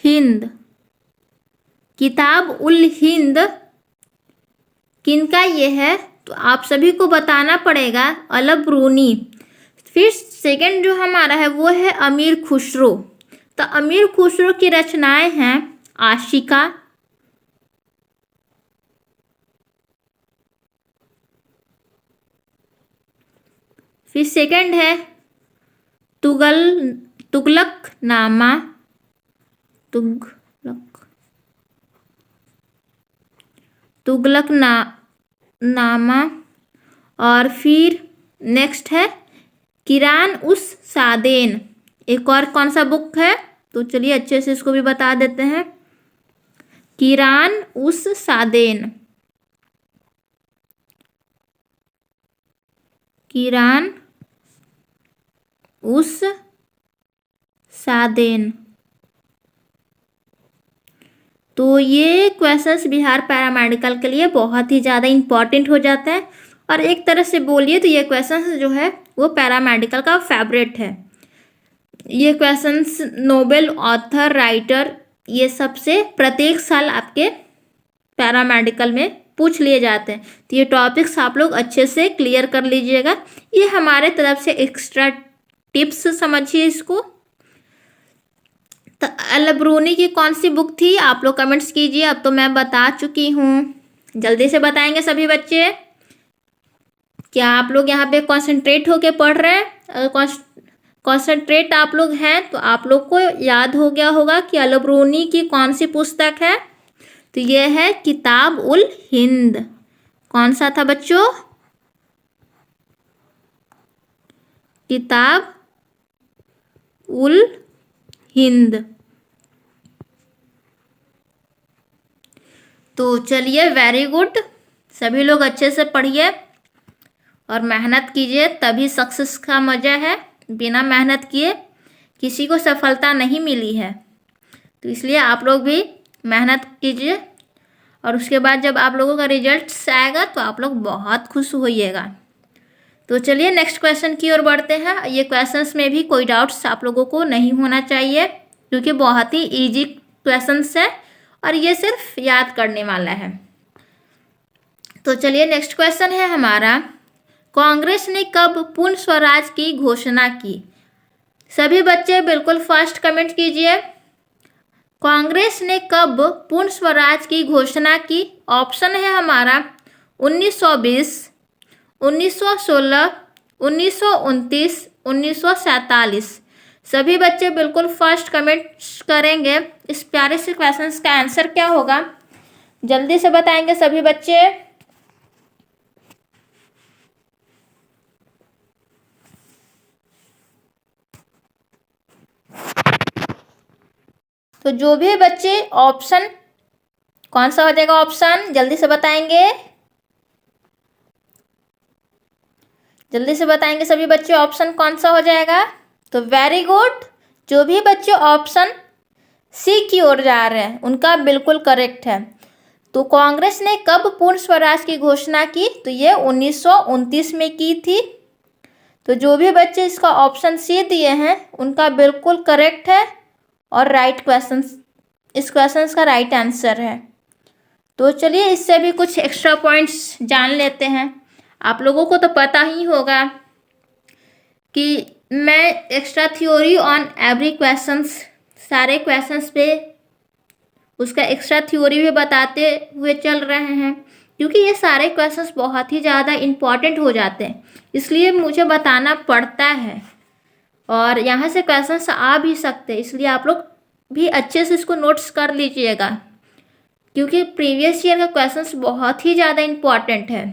हिंद, किताब उल हिंद किनका ये है? तो आप सभी को बताना पड़ेगा अल ब्रूनी। फिर सेकंड जो हमारा है वो है अमीर खुसरो। तो अमीर खुसरो की रचनाएं हैं आशिका, फिर सेकंड है तुगलकनामा, तुगलकनामा, और फिर नेक्स्ट है किरान उस सादेन। एक और कौन सा बुक है? तो चलिए अच्छे से इसको भी बता देते हैं। किरान उस सादेन, किरान उस सादेन। तो ये क्वेश्चंस बिहार पैरामेडिकल के लिए बहुत ही ज़्यादा इम्पॉर्टेंट हो जाता है, और एक तरह से बोलिए तो ये क्वेश्चंस जो है वो पैरामेडिकल का फेवरेट है। ये क्वेश्चंस नोबेल ऑथर, राइटर, ये सबसे प्रत्येक साल आपके पैरामेडिकल में पूछ लिए जाते हैं। तो ये टॉपिक्स आप लोग अच्छे से क्लियर कर लीजिएगा। ये हमारे तरफ से एक्स्ट्रा टिप्स समझिए इसको। तो अल ब्रूनी की कौन सी बुक थी? आप लोग कमेंट्स कीजिए, अब तो मैं बता चुकी हूँ। जल्दी से बताएंगे सभी बच्चे। क्या आप लोग यहाँ पे कॉन्सेंट्रेट होके पढ़ रहे हैं? अगर कॉन्सेंट्रेट आप लोग हैं तो आप लोग को याद हो गया होगा कि अल ब्रूनी की कौन सी पुस्तक है। तो ये है किताब उल हिंद। कौन सा था बच्चों? किताब उल हिंद। तो चलिए, वेरी गुड। सभी लोग अच्छे से पढ़िए और मेहनत कीजिए, तभी सक्सेस का मज़ा है। बिना मेहनत किए किसी को सफलता नहीं मिली है। तो इसलिए आप लोग भी मेहनत कीजिए, और उसके बाद जब आप लोगों का रिजल्ट्स आएगा तो आप लोग बहुत खुश होइएगा। तो चलिए नेक्स्ट क्वेश्चन की ओर बढ़ते हैं। ये क्वेश्चंस में भी कोई डाउट्स आप लोगों को नहीं होना चाहिए, क्योंकि बहुत ही इजी क्वेश्चंस है और ये सिर्फ याद करने वाला है। तो चलिए नेक्स्ट क्वेश्चन है हमारा, कांग्रेस ने कब पूर्ण स्वराज की घोषणा की? सभी बच्चे बिल्कुल फास्ट कमेंट कीजिए। कांग्रेस ने कब पूर्ण स्वराज की घोषणा की? ऑप्शन है हमारा 1920, 1916, 1929, 1947। सभी बच्चे बिल्कुल फास्ट कमेंट करेंगे। इस प्यारे से क्वेश्चन का आंसर क्या होगा? जल्दी से बताएंगे सभी बच्चे। तो जो भी बच्चे ऑप्शन कौन सा हो जाएगा ऑप्शन, जल्दी से बताएंगे, जल्दी से बताएंगे सभी बच्चे ऑप्शन कौन सा हो जाएगा। तो वेरी गुड, जो भी बच्चे ऑप्शन सी की ओर जा रहे हैं उनका बिल्कुल करेक्ट है। तो कांग्रेस ने कब पूर्ण स्वराज की घोषणा की, तो ये 1929 में की थी। तो जो भी बच्चे इसका ऑप्शन सी दिए हैं उनका बिल्कुल करेक्ट है और राइट क्वेश्चन, इस क्वेश्चन का राइट आंसर है। तो चलिए इससे भी कुछ एक्स्ट्रा पॉइंट्स जान लेते हैं। आप लोगों को तो पता ही होगा कि मैं extra theory on every questions, सारे क्वेश्चंस पे उसका एक्स्ट्रा थ्योरी भी बताते हुए चल रहे हैं, क्योंकि ये सारे क्वेश्चंस बहुत ही ज़्यादा इम्पॉर्टेंट हो जाते हैं, इसलिए मुझे बताना पड़ता है। और यहाँ से क्वेश्चंस आ भी सकते हैं, इसलिए आप लोग भी अच्छे से इसको नोट्स कर लीजिएगा, क्योंकि प्रीवियस ईयर का क्वेश्चंस बहुत ही ज़्यादा इम्पॉर्टेंट है।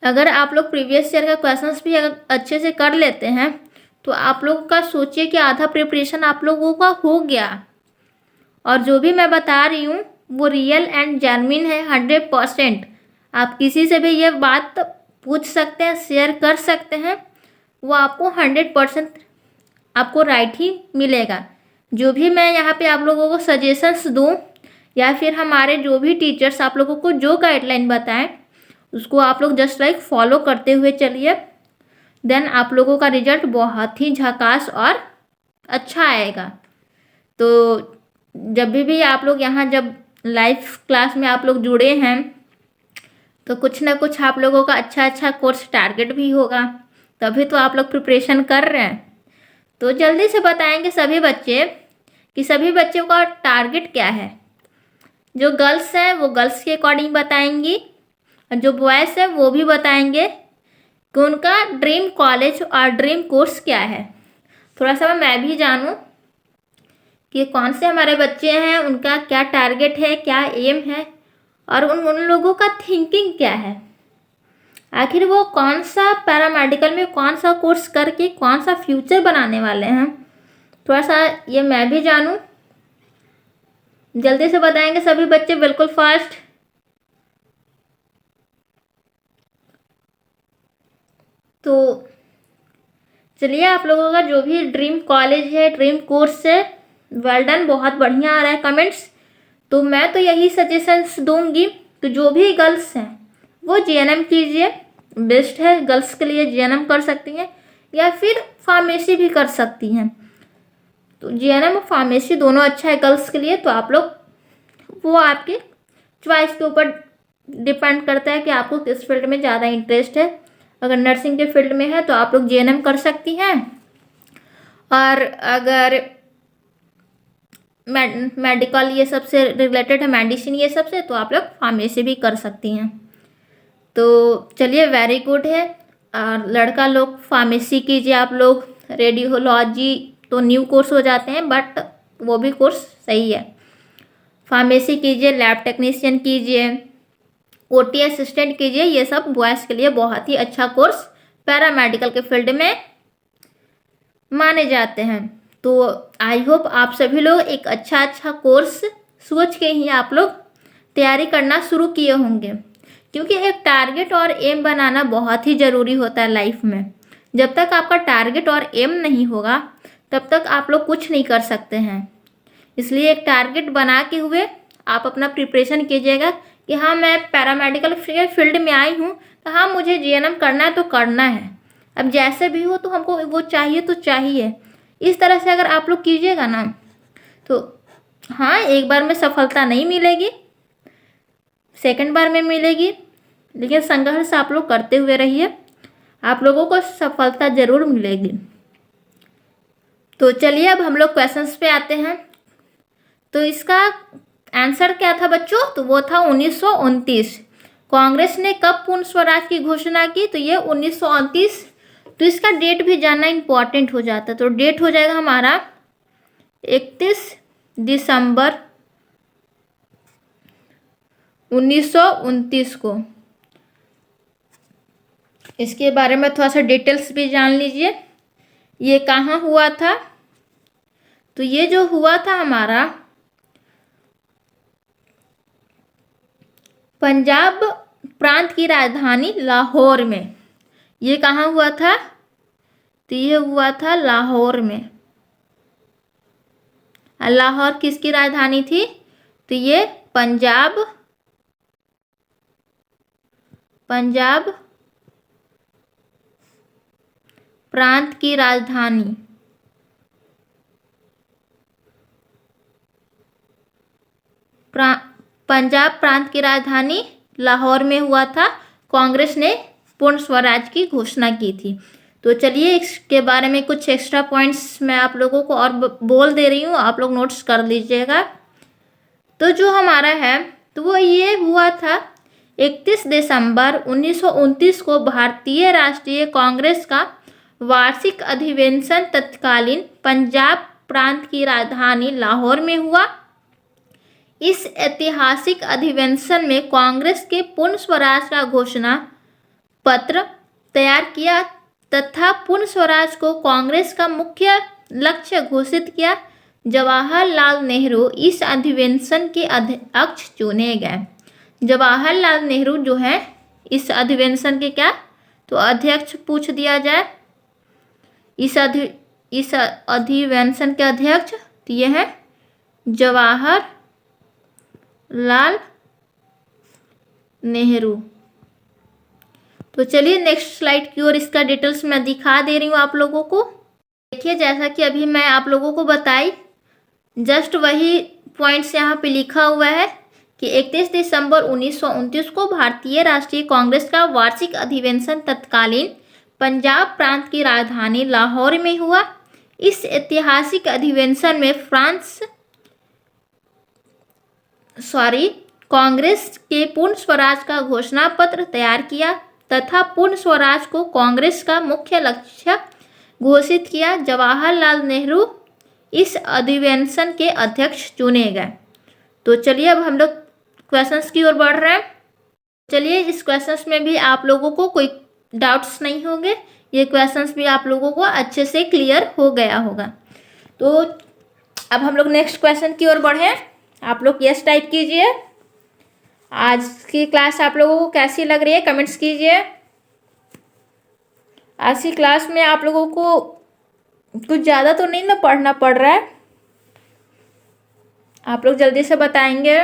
अगर आप लोग प्रीवियस ईयर का क्वेश्चंस भी अगर अच्छे से कर लेते हैं तो आप लोगों का सोचिए कि आधा प्रिपरेशन आप लोगों का हो गया। और जो भी मैं बता रही हूँ वो रियल एंड जेन्युइन है, 100%। आप किसी से भी ये बात पूछ सकते हैं, शेयर कर सकते हैं, वो आपको 100% आपको राइट ही मिलेगा। जो भी मैं यहाँ पे आप लोगों को सजेशंस दूँ या फिर हमारे जो भी टीचर्स आप लोगों को जो गाइडलाइन बताएं उसको आप लोग जस्ट लाइक फॉलो करते हुए चलिए, देन आप लोगों का रिजल्ट बहुत ही झकास और अच्छा आएगा। तो जब भी आप लोग यहाँ जब लाइव क्लास में आप लोग जुड़े हैं तो कुछ ना कुछ आप लोगों का अच्छा अच्छा कोर्स टारगेट भी होगा, तभी तो आप लोग प्रिपरेशन कर रहे हैं। तो जल्दी से बताएंगे सभी बच्चे कि सभी बच्चों का टारगेट क्या है। जो गर्ल्स हैं वो गर्ल्स के अकॉर्डिंग बताएंगी और जो बॉयज़ है वो भी बताएंगे कि उनका ड्रीम कॉलेज और ड्रीम कोर्स क्या है। थोड़ा सा मैं भी जानूं कि कौन से हमारे बच्चे हैं, उनका क्या टारगेट है, क्या एम है और उन लोगों का थिंकिंग क्या है, आखिर वो कौन सा पैरामेडिकल में कौन सा कोर्स करके कौन सा फ्यूचर बनाने वाले हैं। थोड़ा सा ये मैं भी जानूं। जल्दी से बताएंगे सभी बच्चे बिल्कुल फास्ट। तो चलिए आप लोगों का जो भी ड्रीम कॉलेज है, ड्रीम कोर्स है, वेल डन, बहुत बढ़िया आ रहा है कमेंट्स। तो मैं तो यही सजेशंस दूंगी कि जो भी गर्ल्स हैं वो जीएनएम कीजिए, बेस्ट है गर्ल्स के लिए। जीएनएम कर सकती हैं या फिर फार्मेसी भी कर सकती हैं। तो जीएनएम और फार्मेसी दोनों अच्छा है गर्ल्स के लिए। तो आप लोग वो आपके चॉइस के ऊपर डिपेंड करता है कि आपको किस फील्ड में ज़्यादा इंटरेस्ट है। अगर नर्सिंग के फील्ड में है तो आप लोग जीएनएम कर सकती हैं, और अगर मेडिकल ये सब से रिलेटेड है, मेडिसिन ये सब से, तो आप लोग फार्मेसी भी कर सकती हैं। तो चलिए वेरी गुड है। और लड़का लोग फार्मेसी कीजिए, आप लोग रेडियोलॉजी तो न्यू कोर्स हो जाते हैं बट वो भी कोर्स सही है। फार्मेसी कीजिए, लैब टेक्नीशियन कीजिए, ओटी असिस्टेंट कीजिए, ये सब बॉयज़ के लिए बहुत ही अच्छा कोर्स पैरामेडिकल के फील्ड में माने जाते हैं। तो आई होप आप सभी लोग एक अच्छा कोर्स सोच के ही आप लोग तैयारी करना शुरू किए होंगे, क्योंकि एक टारगेट और एम बनाना बहुत ही ज़रूरी होता है लाइफ में। जब तक आपका टारगेट और एम नहीं होगा तब तक आप लोग कुछ नहीं कर सकते हैं। इसलिए एक टारगेट बना के हुए आप अपना प्रिपरेशन कीजिएगा कि हाँ मैं पैरामेडिकल फील्ड में आई हूँ तो हाँ मुझे जीएनएम करना है तो करना है, अब जैसे भी हो तो हमको वो चाहिए तो चाहिए। इस तरह से अगर आप लोग कीजिएगा ना तो हाँ एक बार में सफलता नहीं मिलेगी, सेकंड बार में मिलेगी, लेकिन संघर्ष आप लोग करते हुए रहिए, आप लोगों को सफलता ज़रूर मिलेगी। तो चलिए अब हम लोग क्वेश्चंस पे आते हैं। तो इसका आंसर क्या था बच्चों, तो वो था 1929। कांग्रेस ने कब पूर्ण स्वराज की घोषणा की, तो ये 1929। तो इसका डेट भी जानना इम्पॉर्टेंट हो जाता है। तो डेट हो जाएगा हमारा 31 दिसंबर 1929 को। इसके बारे में थोड़ा सा डिटेल्स भी जान लीजिए। ये कहाँ हुआ था, तो ये जो हुआ था हमारा पंजाब प्रांत की राजधानी लाहौर में। ये कहाँ हुआ था? तो ये हुआ था लाहौर में। लाहौर किसकी राजधानी थी? तो ये पंजाब प्रांत की राजधानी पंजाब प्रांत की राजधानी लाहौर में हुआ था। कांग्रेस ने पूर्ण स्वराज की घोषणा की थी। तो चलिए इसके बारे में कुछ एक्स्ट्रा पॉइंट्स मैं आप लोगों को और बोल दे रही हूँ, आप लोग नोट्स कर लीजिएगा। तो जो हमारा है तो वो ये हुआ था 31 दिसंबर 1929 को भारतीय राष्ट्रीय कांग्रेस का वार्षिक अधिवेशन तत्कालीन पंजाब प्रांत की राजधानी लाहौर में हुआ। इस ऐतिहासिक अधिवेशन में कांग्रेस के पूर्ण स्वराज का घोषणा पत्र तैयार किया तथा पूर्ण स्वराज को कांग्रेस का मुख्य लक्ष्य घोषित किया। जवाहरलाल नेहरू इस अधिवेशन के अध्यक्ष चुने गए। जवाहरलाल नेहरू जो है इस अधिवेशन के क्या तो अध्यक्ष पूछ दिया जाए। इस अधिवेशन के अध्यक्ष तो ये है जवाहरलाल नेहरू। तो चलिए नेक्स्ट स्लाइड की ओर इसका डिटेल्स मैं दिखा दे रही हूँ आप लोगों को। देखिए जैसा कि अभी मैं आप लोगों को बताई जस्ट वही पॉइंट्स यहाँ पे लिखा हुआ है कि 31 दिसंबर 1929 को भारतीय राष्ट्रीय कांग्रेस का वार्षिक अधिवेशन तत्कालीन पंजाब प्रांत की राजधानी लाहौर में हुआ। इस ऐतिहासिक अधिवेशन में कांग्रेस के पूर्ण स्वराज का घोषणा पत्र तैयार किया तथा पूर्ण स्वराज को कांग्रेस का मुख्य लक्ष्य घोषित किया। जवाहरलाल नेहरू इस अधिवेशन के अध्यक्ष चुने गए। तो चलिए अब हम लोग क्वेश्चंस की ओर बढ़ रहे हैं। चलिए इस क्वेश्चंस में भी आप लोगों को कोई डाउट्स नहीं होंगे, ये क्वेश्चंस भी आप लोगों को अच्छे से क्लियर हो गया होगा। तो अब हम लोग नेक्स्ट क्वेश्चन की ओर बढ़े। आप लोग यस टाइप कीजिए। आज की क्लास आप लोगों को कैसी लग रही है कमेंट्स कीजिए। आज की क्लास में आप लोगों को कुछ ज़्यादा तो नहीं ना पढ़ना पड़ रहा है, आप लोग जल्दी से बताएंगे।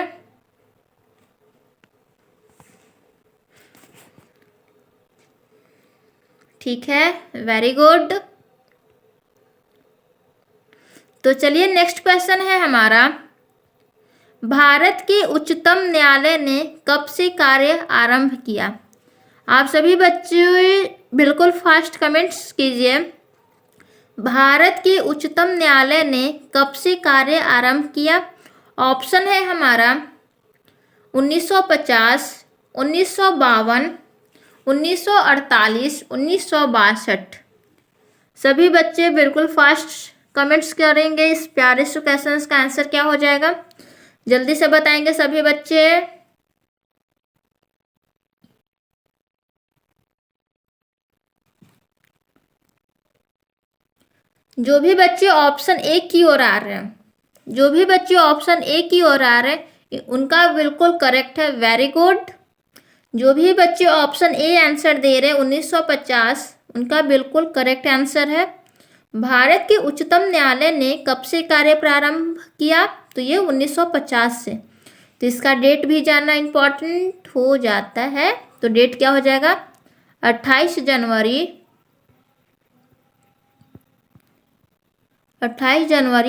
ठीक है, वेरी गुड। तो चलिए नेक्स्ट क्वेश्चन है हमारा, भारत के उच्चतम न्यायालय ने कब से कार्य आरंभ किया? आप सभी बच्चे बिल्कुल फास्ट कमेंट्स कीजिए। भारत के उच्चतम न्यायालय ने कब से कार्य आरंभ किया? ऑप्शन है हमारा 1950, 1952, 1948, 1962। सभी बच्चे बिल्कुल फास्ट कमेंट्स करेंगे। इस प्यारे से क्वेश्चन का आंसर क्या हो जाएगा जल्दी से बताएंगे सभी बच्चे। जो भी बच्चे ऑप्शन ए की ओर आ रहे हैं, जो भी बच्चे ऑप्शन ए की ओर आ रहे हैं उनका बिल्कुल करेक्ट है, वेरी गुड। जो भी बच्चे ऑप्शन ए आंसर दे रहे हैं 1950, उनका बिल्कुल करेक्ट आंसर है। भारत के उच्चतम न्यायालय ने कब से कार्य प्रारंभ किया? तो ये 1950 से। तो इसका डेट भी जानना इम्पोर्टेंट हो जाता है। तो डेट क्या हो जाएगा? 28 जनवरी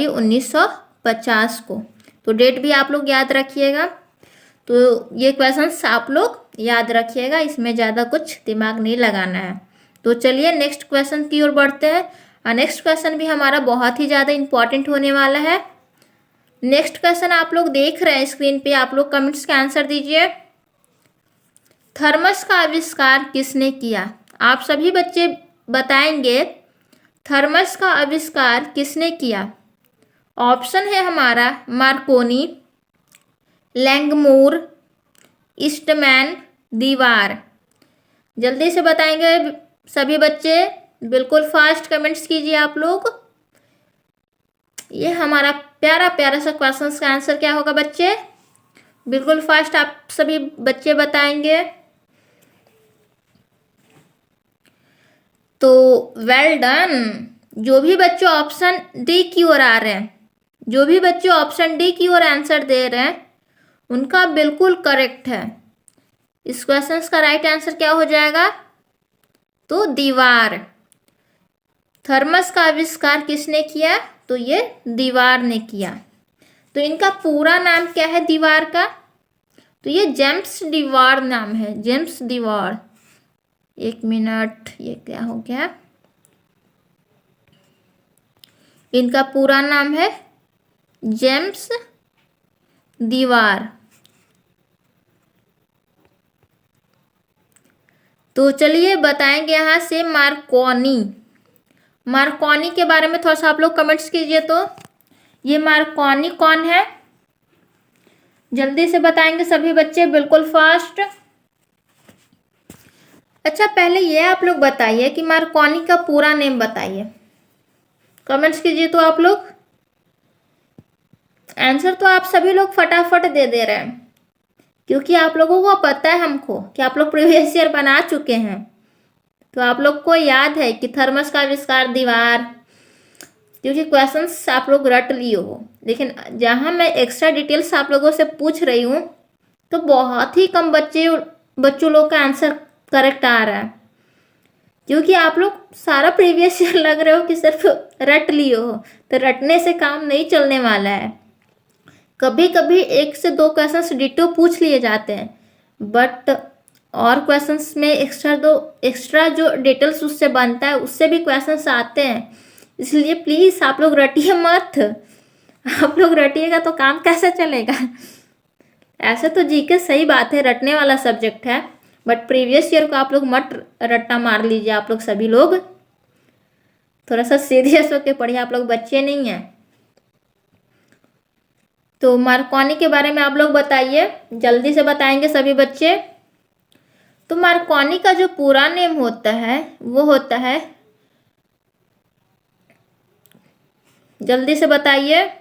1950 को। तो डेट भी आप लोग याद रखिएगा। तो ये क्वेश्चंस आप लोग याद रखिएगा, इसमें ज़्यादा कुछ दिमाग नहीं लगाना है। तो चलिए नेक्स्ट क्वेश्चन की ओर बढ़ते हैं। और नेक्स्ट क्वेश्चन भी हमारा बहुत ही ज़्यादा इम्पॉर्टेंट होने वाला है। नेक्स्ट क्वेश्चन आप लोग देख रहे हैं स्क्रीन पे, आप लोग कमेंट्स का आंसर दीजिए। थर्मस का आविष्कार किसने किया? आप सभी बच्चे बताएंगे थर्मस का आविष्कार किसने किया। ऑप्शन है हमारा मार्कोनी, लैंगमूर, ईस्टमैन, दीवार। जल्दी से बताएंगे सभी बच्चे, बिल्कुल फास्ट कमेंट्स कीजिए आप लोग। ये हमारा प्यारा प्यारा सा क्वेश्चन का आंसर क्या होगा बच्चे? बिल्कुल फास्ट आप सभी बच्चे बताएंगे। तो वेल डन। जो भी बच्चे ऑप्शन डी की ओर आ रहे हैं, जो भी बच्चे ऑप्शन डी की ओर आंसर दे रहे हैं, उनका बिल्कुल करेक्ट है। इस क्वेश्चन का राइट आंसर क्या हो जाएगा? तो दीवार। थर्मस का आविष्कार किसने किया? तो ये दीवार ने किया। तो इनका पूरा नाम क्या है दीवार का? तो ये जेम्स दीवार नाम है, जेम्स दीवार। एक मिनट, ये क्या हो गया? इनका पूरा नाम है जेम्स दीवार। तो चलिए बताएंगे यहाँ से मार्कोनी। मार्कोनी के बारे में थोड़ा सा आप लोग कमेंट्स कीजिए। तो ये मार्कोनी कौन है? जल्दी से बताएंगे सभी बच्चे, बिल्कुल फास्ट। अच्छा, पहले ये आप लोग बताइए कि मार्कोनी का पूरा नेम बताइए। कमेंट्स कीजिए तो आप लोग। आंसर तो आप सभी लोग फटाफट दे रहे हैं, क्योंकि आप लोगों को पता है हमको कि आप लोग प्रीवियस ईयर बना चुके हैं। तो आप लोग को याद है कि थर्मस का आविष्कार दीवार, क्योंकि क्वेश्चंस आप लोग रट लिए हो। लेकिन जहाँ मैं एक्स्ट्रा डिटेल्स आप लोगों से पूछ रही हूँ, तो बहुत ही कम बच्चों लोग का आंसर करेक्ट आ रहा है, क्योंकि आप लोग सारा प्रीवियस ईयर लग रहे हो कि सिर्फ रट लिए हो। तो रटने से काम नहीं चलने वाला है। कभी कभी 1 से 2 क्वेश्चंस डिटो पूछ लिए जाते हैं, बट और क्वेश्चंस में एक्स्ट्रा जो डिटेल्स उससे बनता है, उससे भी क्वेश्चंस आते हैं। इसलिए प्लीज़ आप लोग रटिए मत। आप लोग रटिएगा तो काम कैसे चलेगा? ऐसे तो जीके सही बात है, रटने वाला सब्जेक्ट है, बट प्रीवियस ईयर को आप लोग मत रट्टा मार लीजिए। आप लोग सभी लोग थोड़ा सा सीरियस होके पढ़िए, आप लोग बच्चे नहीं हैं। तो मार्कोनी के बारे में आप लोग बताइए, जल्दी से बताएंगे सभी बच्चे। तो मार्कोनी का जो पूरा नेम होता है वो होता है, जल्दी से बताइए।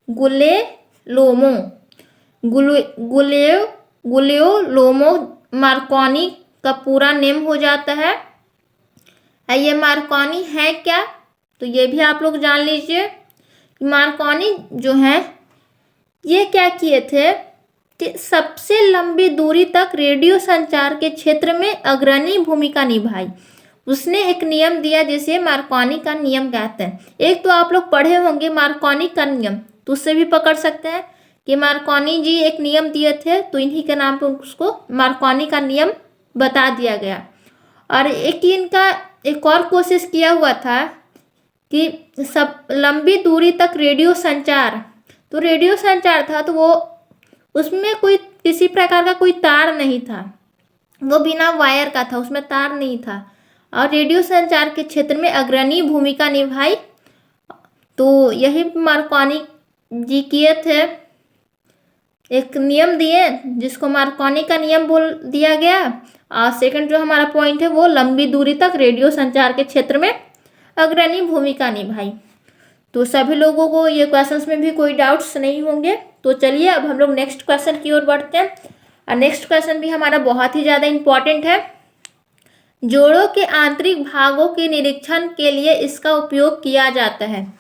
गुलेलोमो, गुलेओलोमो मार्कोनी का पूरा नेम हो जाता है। ये मार्कोनी है क्या? तो ये भी आप लोग जान लीजिए। मार्कोनी जो है, ये क्या किए थे कि सबसे लंबी दूरी तक रेडियो संचार के क्षेत्र में अग्रणी भूमिका निभाई। उसने एक नियम दिया जिसे मार्कोनी का नियम कहते हैं। एक तो आप लोग पढ़े होंगे मार्कोनी का नियम, तो उससे भी पकड़ सकते हैं कि मार्कोनी जी एक नियम दिए थे, तो इन्हीं के नाम पर उसको मार्कोनी का नियम बता दिया गया। और इनका एक और कोशिश किया हुआ था कि सब लंबी दूरी तक रेडियो संचार, तो रेडियो संचार था तो वो उसमें कोई किसी प्रकार का कोई तार नहीं था, वो बिना वायर का था, उसमें तार नहीं था। और रेडियो संचार के क्षेत्र में अग्रणी भूमिका निभाई। तो यही मार्कोनी जी किए थे, एक नियम दिए जिसको मार्कोनी का नियम बोल दिया गया। और सेकंड जो हमारा पॉइंट है वो लंबी दूरी तक रेडियो संचार के क्षेत्र में अग्रणी भूमिका निभाई। तो सभी लोगों को ये क्वेश्चंस में भी कोई डाउट्स नहीं होंगे। तो चलिए अब हम लोग नेक्स्ट क्वेश्चन की ओर बढ़ते हैं। और नेक्स्ट क्वेश्चन भी हमारा बहुत ही ज़्यादा इम्पॉर्टेंट है। जोड़ों के आंतरिक भागों के निरीक्षण के लिए इसका उपयोग किया जाता है।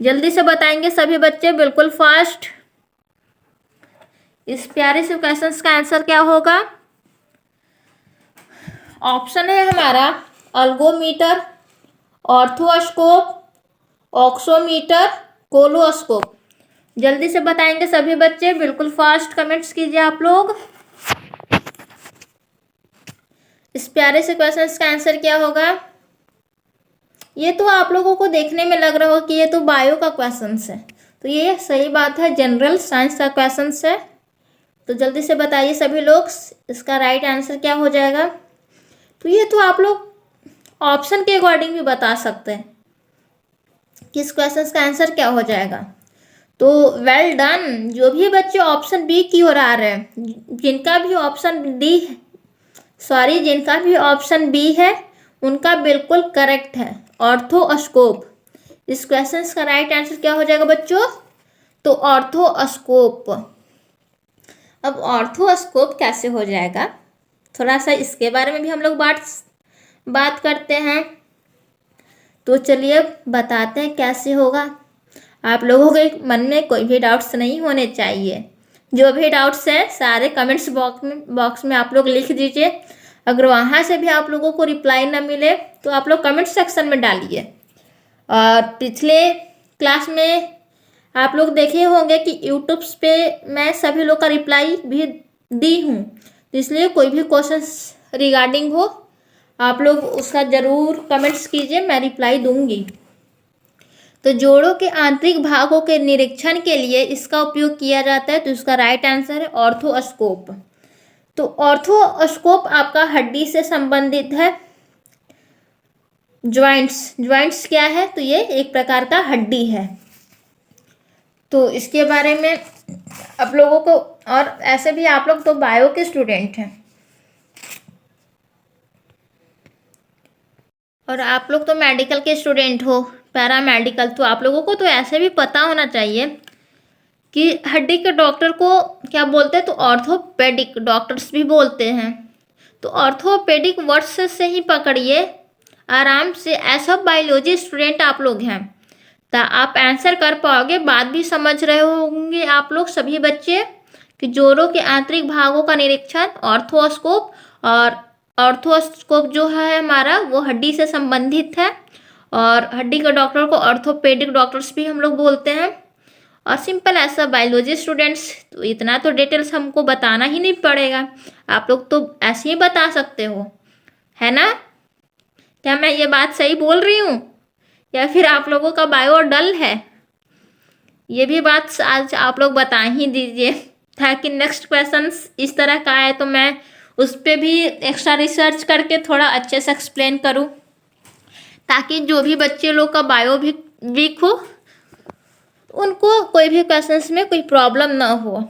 जल्दी से बताएंगे सभी बच्चे, बिल्कुल फास्ट। इस प्यारे से क्वेश्चन का आंसर क्या होगा? ऑप्शन है हमारा अल्गोमीटर, ऑर्थोस्कोप, ऑक्सोमीटर, कोलोस्कोप। जल्दी से बताएंगे सभी बच्चे, बिल्कुल फास्ट कमेंट्स कीजिए आप लोग। इस प्यारे से क्वेश्चन का आंसर क्या होगा? ये तो आप लोगों को देखने में लग रहा हो कि ये तो बायो का क्वेश्चन है, तो ये सही बात है, जनरल साइंस का क्वेश्चन है। तो जल्दी से बताइए सभी लोग, इसका राइट आंसर क्या हो जाएगा? तो ये तो आप लोग ऑप्शन के अकॉर्डिंग भी बता सकते हैं कि इस क्वेश्चन का आंसर क्या हो जाएगा। तो वेल डन। जो भी बच्चे ऑप्शन बी की ओर आ रहे हैं, जिनका भी ऑप्शन बी है उनका बिल्कुल करेक्ट है, ऑर्थोस्कोप। इस क्वेश्चन का राइट आंसर क्या हो जाएगा बच्चों? तो ऑर्थोस्कोप। अब ऑर्थोस्कोप कैसे हो जाएगा, थोड़ा सा इसके बारे में भी हम लोग बात करते हैं। तो चलिए बताते हैं कैसे होगा। आप लोगों के मन में कोई भी डाउट्स नहीं होने चाहिए। जो भी डाउट्स है सारे कमेंट्स बॉक्स में आप लोग लिख दीजिए। अगर वहाँ से भी आप लोगों को रिप्लाई ना मिले तो आप लोग कमेंट सेक्शन में डालिए। और पिछले क्लास में आप लोग देखे होंगे कि यूट्यूब पे मैं सभी लोग का रिप्लाई भी दी हूँ, तो इसलिए कोई भी क्वेश्चंस रिगार्डिंग हो आप लोग उसका ज़रूर कमेंट्स कीजिए, मैं रिप्लाई दूंगी। तो जोड़ों के आंतरिक भागों के निरीक्षण के लिए इसका उपयोग किया जाता है, तो इसका राइट आंसर है ऑर्थोस्कोप। तो ऑर्थोस्कोप आपका हड्डी से संबंधित है। ज्वाइंट्स क्या है? तो ये एक प्रकार का हड्डी है। तो इसके बारे में आप लोगों को, और ऐसे भी आप लोग तो बायो के स्टूडेंट हैं और आप लोग तो मेडिकल के स्टूडेंट हो, पैरामेडिकल, तो आप लोगों को तो ऐसे भी पता होना चाहिए कि हड्डी के डॉक्टर को क्या बोलते हैं? तो ऑर्थोपेडिक डॉक्टर्स भी बोलते हैं। तो ऑर्थोपेडिक वर्ड्स से ही पकड़िए आराम से। ऐसा बायोलॉजी स्टूडेंट आप लोग हैं तो आप आंसर कर पाओगे। बात भी समझ रहे होंगे आप लोग सभी बच्चे कि जोड़ों के आंतरिक भागों का निरीक्षण ऑर्थोस्कोप, और ऑर्थोस्कोप जो है हमारा वो हड्डी से संबंधित है और हड्डी के डॉक्टर को ऑर्थोपेडिक डॉक्टर्स भी हम लोग बोलते हैं। और सिंपल ऐसा बायोलॉजी स्टूडेंट्स, तो इतना तो डिटेल्स हमको बताना ही नहीं पड़ेगा, आप लोग तो ऐसे ही बता सकते हो, है ना? क्या मैं ये बात सही बोल रही हूँ या फिर आप लोगों का बायो डल है? ये भी बात आज आप लोग बता ही दीजिए ताकि नेक्स्ट क्वेश्चन इस तरह का आए तो मैं उस पर भी एक्स्ट्रा रिसर्च करके थोड़ा अच्छे से एक्सप्लेन करूँ, ताकि जो भी बच्चे लोग का बायो भी वीक हो उनको कोई भी क्वेश्चंस में कोई प्रॉब्लम ना हो।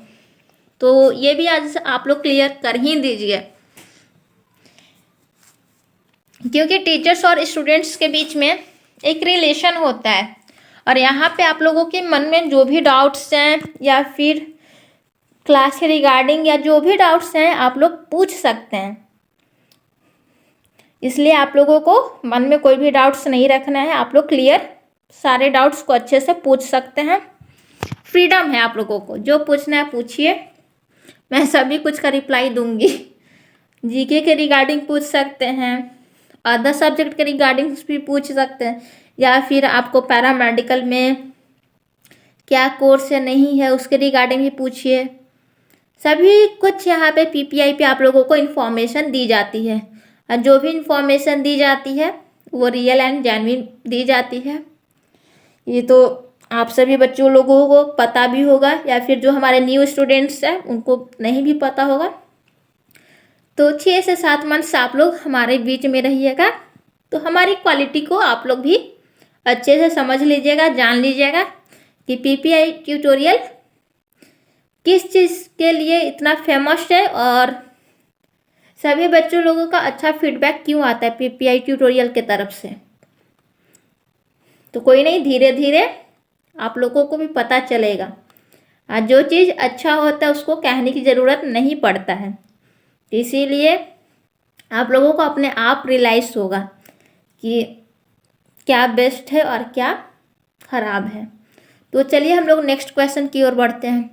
तो ये भी आज आप लोग क्लियर कर ही दीजिए, क्योंकि टीचर्स और स्टूडेंट्स के बीच में एक रिलेशन होता है और यहाँ पे आप लोगों के मन में जो भी डाउट्स हैं या फिर क्लास के रिगार्डिंग या जो भी डाउट्स हैं आप लोग पूछ सकते हैं। इसलिए आप लोगों को मन में कोई भी डाउट्स नहीं रखना है, आप लोग क्लियर सारे डाउट्स को अच्छे से पूछ सकते हैं। फ्रीडम है आप लोगों को, जो पूछना है पूछिए, मैं सभी कुछ का रिप्लाई दूंगी। जीके के रिगार्डिंग पूछ सकते हैं, अदर सब्जेक्ट के रिगार्डिंग भी पूछ सकते हैं, या फिर आपको पैरामेडिकल में क्या कोर्स है नहीं है उसके रिगार्डिंग भी पूछिए। सभी कुछ यहाँ पे पीपीआई पे आप लोगों को इन्फॉर्मेशन दी जाती है और जो भी इन्फॉर्मेशन दी जाती है वो रियल एंड जेन्युइन दी जाती है। ये तो आप सभी बच्चों लोगों को पता भी होगा, या फिर जो हमारे न्यू स्टूडेंट्स हैं उनको नहीं भी पता होगा। तो 6 से 7 मंथ्स आप लोग हमारे बीच में रहिएगा, तो हमारी क्वालिटी को आप लोग भी अच्छे से समझ लीजिएगा, जान लीजिएगा कि पीपीआई ट्यूटोरियल किस चीज़ के लिए इतना फेमस है और सभी बच्चों लोगों का अच्छा फीडबैक क्यों आता है पीपीआई ट्यूटोरियल के तरफ से। तो कोई नहीं, धीरे धीरे आप लोगों को भी पता चलेगा। आज जो चीज़ अच्छा होता है उसको कहने की ज़रूरत नहीं पड़ता है, इसीलिए आप लोगों को अपने आप रियलाइज होगा कि क्या बेस्ट है और क्या ख़राब है। तो चलिए हम लोग नेक्स्ट क्वेश्चन की ओर बढ़ते हैं।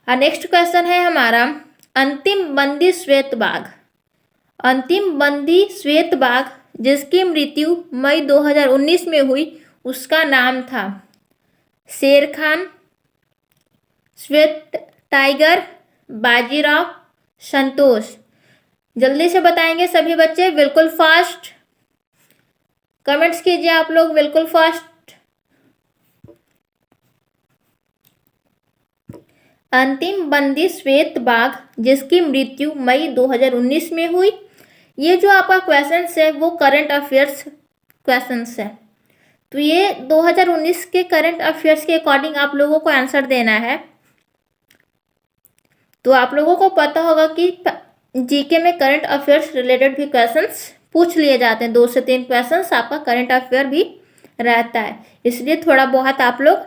और नेक्स्ट क्वेश्चन है हमारा अंतिम बंदी श्वेत बाघ। अंतिम बंदी श्वेत बाघ जिसकी मृत्यु मई 2019 में हुई उसका नाम था शेर खान, श्वेत टाइगर, बाजीराव, संतोष। जल्दी से बताएंगे सभी बच्चे, बिल्कुल फास्ट कमेंट्स कीजिए आप लोग, बिल्कुल फास्ट। अंतिम बंदी श्वेत बाघ जिसकी मृत्यु मई 2019 में हुई। ये जो आपका क्वेश्चन है वो करंट अफेयर्स क्वेश्चन है, तो ये 2019 के करंट अफेयर्स के अकॉर्डिंग आप लोगों को आंसर देना है। तो आप लोगों को पता होगा कि जीके में करंट अफेयर्स रिलेटेड भी क्वेश्चंस पूछ लिए जाते हैं। 2 से 3 क्वेश्चंस आपका करंट अफेयर भी रहता है, इसलिए थोड़ा बहुत आप लोग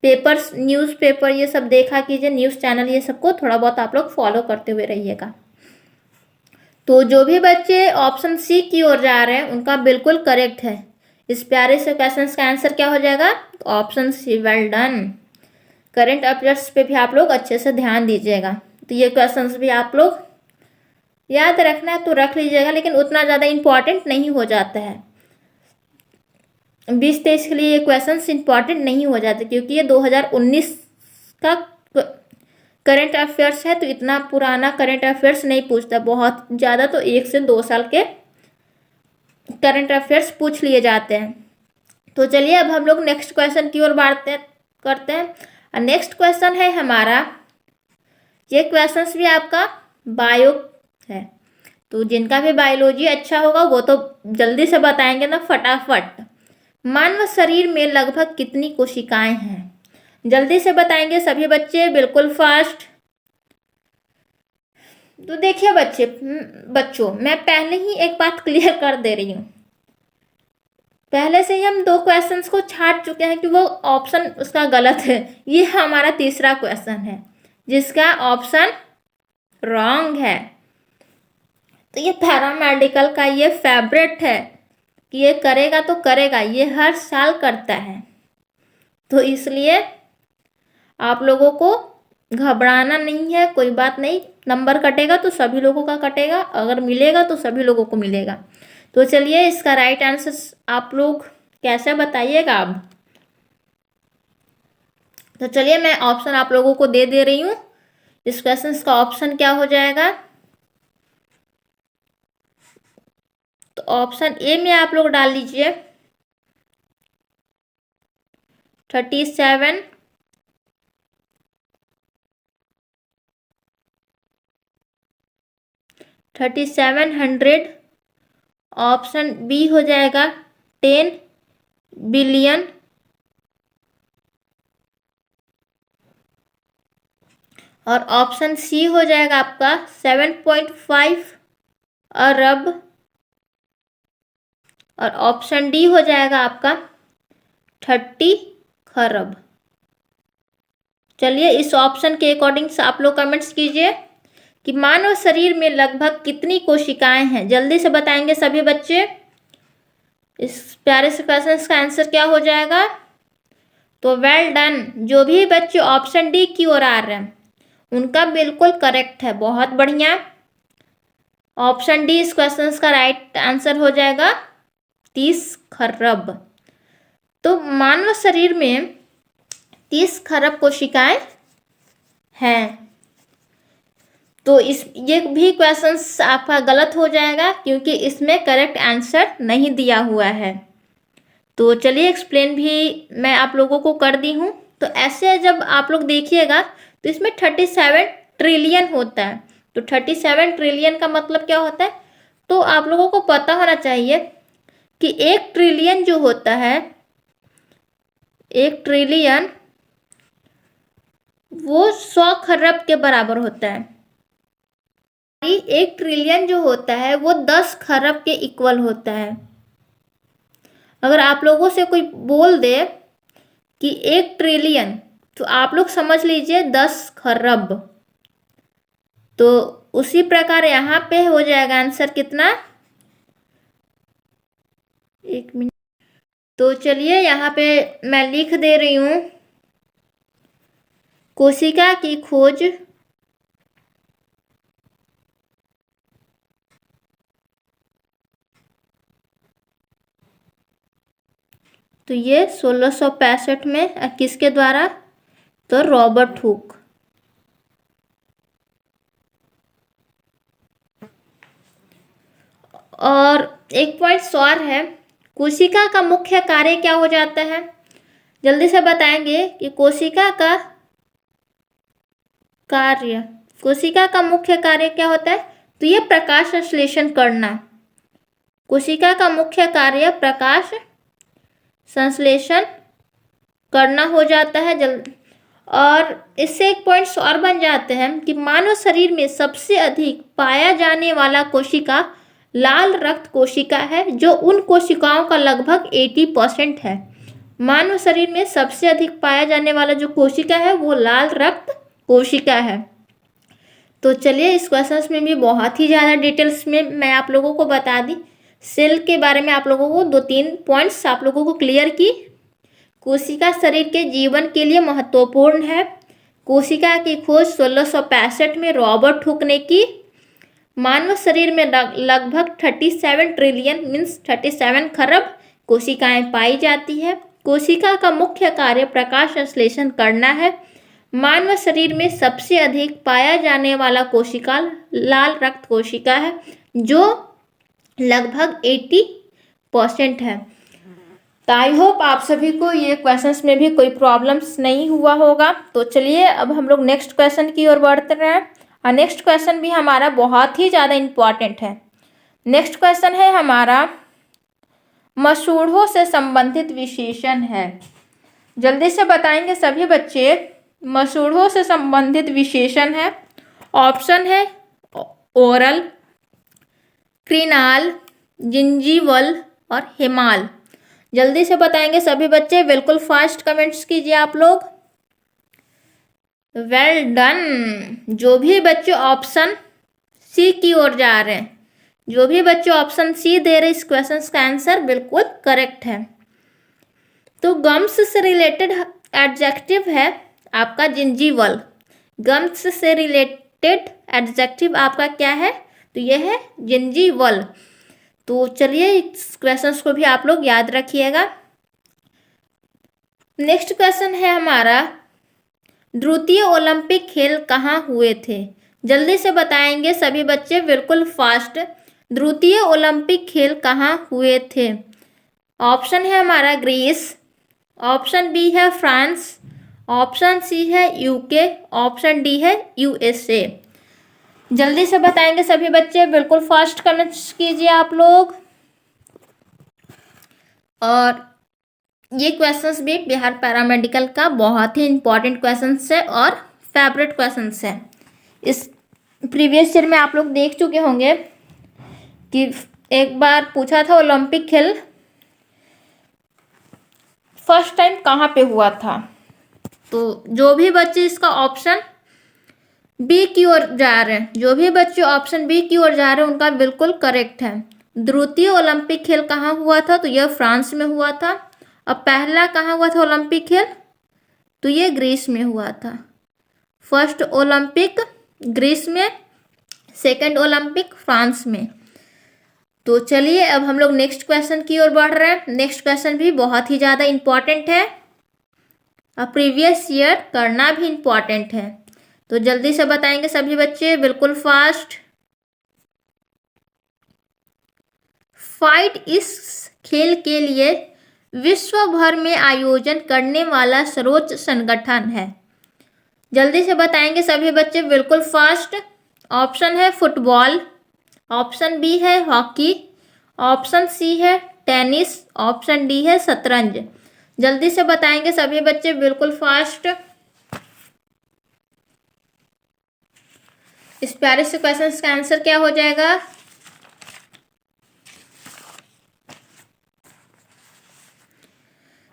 पेपर्स, न्यूज़पेपर ये सब देखा कीजिए, न्यूज़ चैनल ये सबको थोड़ा बहुत आप लोग फॉलो करते हुए रहिएगा। तो जो भी बच्चे ऑप्शन सी की ओर जा रहे हैं उनका बिल्कुल करेक्ट है। इस प्यारे से क्वेश्चन का आंसर क्या हो जाएगा? तो option C, well done. Current affairs पे भी आप लोग अच्छे से ध्यान दीजिएगा। तो ये क्वेश्चंस भी आप लोग याद रखना है तो रख लीजिएगा, लेकिन उतना ज़्यादा इम्पॉर्टेंट नहीं हो जाता है। 2023 के लिए ये क्वेश्चंस इम्पॉर्टेंट नहीं हो जाते, क्योंकि ये 2019 का करंट अफेयर्स है, तो इतना पुराना करंट अफेयर्स नहीं पूछता। बहुत ज़्यादा तो 1 से 2 साल के करंट अफेयर्स पूछ लिए जाते हैं। तो चलिए अब हम लोग नेक्स्ट क्वेश्चन की ओर बढ़ते करते हैं। और नेक्स्ट क्वेश्चन है हमारा, ये क्वेश्चन भी आपका बायो है। तो जिनका भी बायोलॉजी अच्छा होगा वो तो जल्दी से बताएंगे ना फटाफट। मानव शरीर में लगभग कितनी कोशिकाएं हैं? जल्दी से बताएंगे सभी बच्चे, बिल्कुल फास्ट। तो देखिए बच्चों मैं पहले ही एक बात क्लियर कर दे रही हूँ। पहले से ही हम 2 क्वेश्चंस को छाट चुके हैं कि वो ऑप्शन उसका गलत है। ये हमारा तीसरा क्वेश्चन है जिसका ऑप्शन रॉन्ग है। तो ये पैरामेडिकल का ये फेवरेट है कि ये करेगा तो करेगा, ये हर साल करता है। तो इसलिए आप लोगों को घबराना नहीं है, कोई बात नहीं। नंबर कटेगा तो सभी लोगों का कटेगा, अगर मिलेगा तो सभी लोगों को मिलेगा। तो चलिए इसका राइट आंसर आप लोग कैसे बताइएगा अब। तो चलिए मैं ऑप्शन आप लोगों को दे रही हूँ। इस क्वेश्चन का ऑप्शन क्या हो जाएगा? तो ऑप्शन ए में आप लोग डाल लीजिए 37, 3700। ऑप्शन बी हो जाएगा 10 बिलियन। और ऑप्शन सी हो जाएगा आपका 7.5 अरब। और ऑप्शन डी हो जाएगा आपका 30 खरब। चलिए इस ऑप्शन के अकॉर्डिंग से आप लोग कमेंट्स कीजिए कि मानव शरीर में लगभग कितनी कोशिकाएं हैं। जल्दी से बताएंगे सभी बच्चे। इस प्यारे से क्वेश्चन का आंसर क्या हो जाएगा? तो वेल डन। जो भी बच्चे ऑप्शन डी की ओर आ रहे हैं उनका बिल्कुल करेक्ट है, बहुत बढ़िया। ऑप्शन डी इस क्वेश्चन का राइट आंसर हो जाएगा 30 खरब। तो मानव शरीर में 30 खरब कोशिकाएं हैं। तो ये भी क्वेश्चन आपका गलत हो जाएगा क्योंकि इसमें करेक्ट आंसर नहीं दिया हुआ है। तो चलिए एक्सप्लेन भी मैं आप लोगों को कर दी हूँ। तो ऐसे जब आप लोग देखिएगा तो इसमें 37 ट्रिलियन होता है। तो 37 ट्रिलियन का मतलब क्या होता है? तो आप लोगों को पता होना चाहिए कि 1 ट्रिलियन जो होता है, 1 ट्रिलियन वो 100 खरब के बराबर होता है। 1 ट्रिलियन जो होता है वो 10 खरब के इक्वल होता है। अगर आप लोगों से कोई बोल दे कि 1 ट्रिलियन, तो आप लोग समझ लीजिए 10 खरब। तो उसी प्रकार यहाँ पे हो जाएगा आंसर कितना? 1 मिनट। तो चलिए यहाँ पे मैं लिख दे रही हूँ, कोशिका की खोज तो ये 1665 में किसके द्वारा? तो रॉबर्ट हुक। और एक पॉइंट और है, कोशिका का मुख्य कार्य क्या हो जाता है? जल्दी से बताएंगे कि कोशिका का मुख्य कार्य क्या होता है? तो ये प्रकाश संश्लेषण करना। कोशिका का मुख्य कार्य प्रकाश संश्लेषण करना हो जाता है। और इससे एक पॉइंट्स और बन जाते हैं कि मानव शरीर में सबसे अधिक पाया जाने वाला कोशिका लाल रक्त कोशिका है जो उन कोशिकाओं का लगभग 80% है। मानव शरीर में सबसे अधिक पाया जाने वाला जो कोशिका है वो लाल रक्त कोशिका है। तो चलिए इस क्वेश्चंस में भी बहुत ही ज़्यादा डिटेल्स में मैं आप लोगों को बता दी। सेल के बारे में आप लोगों को 2-3 पॉइंट्स आप लोगों को क्लियर की। कोशिका शरीर के जीवन के लिए महत्वपूर्ण है। कोशिका की खोज 1665 में रॉबर्ट हुक ने की। मानव शरीर में लगभग 37 ट्रिलियन मीन्स 37 खरब कोशिकाएं पाई जाती है। कोशिका का मुख्य कार्य प्रकाश संश्लेषण करना है। मानव शरीर में सबसे अधिक पाया जाने वाला कोशिका लाल रक्त कोशिका है जो लगभग 80% है। तो आई होप आप सभी को ये क्वेश्चंस में भी कोई प्रॉब्लम्स नहीं हुआ होगा। तो चलिए अब हम लोग नेक्स्ट क्वेश्चन की ओर बढ़ते रहे हैं और नेक्स्ट क्वेश्चन भी हमारा बहुत ही ज़्यादा इम्पॉर्टेंट है। नेक्स्ट क्वेश्चन है हमारा मसूड़ों से संबंधित विशेषण है। जल्दी से बताएंगे सभी बच्चे। मसूड़ों से संबंधित विशेषण है। ऑप्शन है ओरल, क्रिनाल, जिंजीवल और हेमाल। जल्दी से बताएंगे सभी बच्चे, बिल्कुल फास्ट कमेंट्स कीजिए आप लोग। Well done. जो भी बच्चे ऑप्शन सी की ओर जा रहे हैं, जो भी बच्चे ऑप्शन सी दे रहे इस क्वेश्चन का आंसर बिल्कुल करेक्ट है। तो गम्स से रिलेटेड एडजेक्टिव है आपका जिंजीवल। गम्स से रिलेटेड एडजेक्टिव आपका क्या है? तो यह है जिंजीवल। तो चलिए इस क्वेश्चंस को भी आप लोग याद रखिएगा। नेक्स्ट क्वेश्चन है हमारा, द्वितीय ओलंपिक खेल कहाँ हुए थे? जल्दी से बताएंगे सभी बच्चे, बिल्कुल फास्ट। द्वितीय ओलंपिक खेल कहाँ हुए थे? ऑप्शन है हमारा ग्रीस, ऑप्शन बी है फ्रांस, ऑप्शन सी है यूके, ऑप्शन डी है यूएसए। जल्दी से बताएंगे सभी बच्चे, बिल्कुल फास्ट कमेंट्स कीजिए आप लोग। और ये क्वेश्चंस भी बिहार पैरामेडिकल का बहुत ही इंपॉर्टेंट क्वेश्चंस है और फेवरेट क्वेश्चंस है। इस प्रीवियस ईयर में आप लोग देख चुके होंगे कि एक बार पूछा था ओलंपिक खेल फर्स्ट टाइम कहाँ पे हुआ था। तो जो भी बच्चे इसका ऑप्शन बी की ओर जा रहे हैं, जो भी बच्चे ऑप्शन बी की ओर जा रहे हैं उनका बिल्कुल करेक्ट है। द्वितीय ओलंपिक खेल कहाँ हुआ था? तो यह फ्रांस में हुआ था। अब पहला कहाँ हुआ था ओलंपिक खेल? तो ये ग्रीस में हुआ था। फर्स्ट ओलंपिक ग्रीस में, सेकंड ओलंपिक फ्रांस में। तो चलिए अब हम लोग नेक्स्ट क्वेश्चन की ओर बढ़ रहे हैं। नेक्स्ट क्वेश्चन भी बहुत ही ज़्यादा इम्पॉर्टेंट है और प्रीवियस ईयर करना भी इम्पॉर्टेंट है। तो जल्दी से बताएंगे सभी बच्चे, बिल्कुल फास्ट। फाइट इस खेल के लिए विश्व भर में आयोजन करने वाला सर्वोच्च संगठन है। जल्दी से बताएंगे सभी बच्चे, बिल्कुल फास्ट। ऑप्शन है फुटबॉल, ऑप्शन बी है हॉकी, ऑप्शन सी है टेनिस, ऑप्शन डी है शतरंज। जल्दी से बताएंगे सभी बच्चे, बिल्कुल फास्ट। इस प्यारे से क्वेश्चन का आंसर क्या हो जाएगा?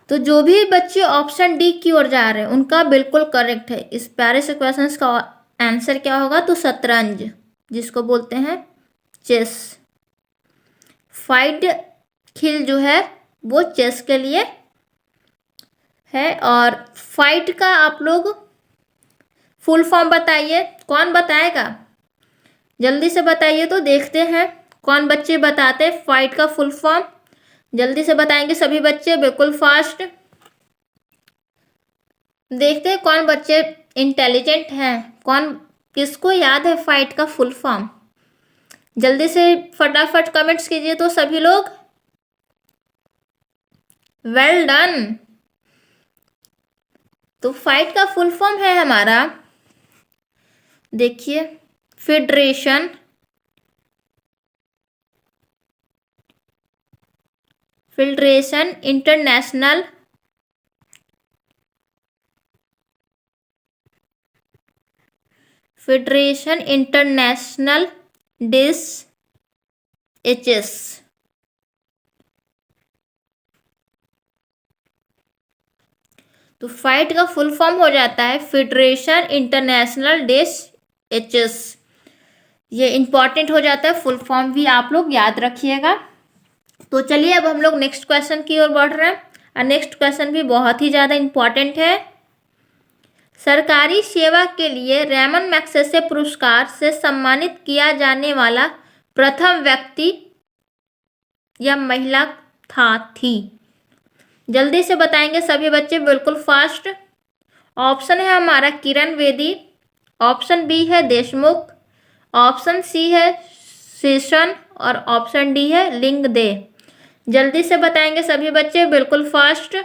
तो जो भी बच्चे ऑप्शन डी की ओर जा रहे हैं उनका बिल्कुल करेक्ट है। इस प्यारे से क्वेश्चन का आंसर क्या होगा? तो शतरंज, जिसको बोलते हैं चेस। फाइट खेल जो है वो चेस के लिए है। और फाइट का आप लोग फुल फॉर्म बताइए, कौन बताएगा? जल्दी से बताइए तो देखते हैं कौन बच्चे बताते हैं फाइट का फुल फॉर्म। जल्दी से बताएंगे सभी बच्चे, बिल्कुल फास्ट। देखते हैं कौन बच्चे इंटेलिजेंट हैं, कौन किसको याद है फाइट का फुल फॉर्म। जल्दी से फटाफट कमेंट्स कीजिए तो सभी लोग। Well done. तो फाइट का फुल फॉर्म है हमारा, देखिए, फेडरेशन इंटरनेशनल डिस एचएस। तो फाइट का फुल फॉर्म हो जाता है फेडरेशन इंटरनेशनल डेस एचएस। ये इंपॉर्टेंट हो जाता है, फुल फॉर्म भी आप लोग याद रखिएगा। तो चलिए अब हम लोग नेक्स्ट क्वेश्चन की ओर बढ़ रहे हैं, और नेक्स्ट क्वेश्चन भी बहुत ही ज़्यादा इंपॉर्टेंट है। सरकारी सेवा के लिए रेमन मैग्सेसे पुरस्कार से सम्मानित किया जाने वाला प्रथम व्यक्ति या महिला थी। जल्दी से बताएंगे सभी बच्चे, बिल्कुल फास्ट। ऑप्शन है हमारा किरण बेदी, ऑप्शन बी है देशमुख, ऑप्शन सी है शेषन और ऑप्शन डी है लिंगदे। जल्दी से बताएंगे सभी बच्चे, बिल्कुल फास्ट।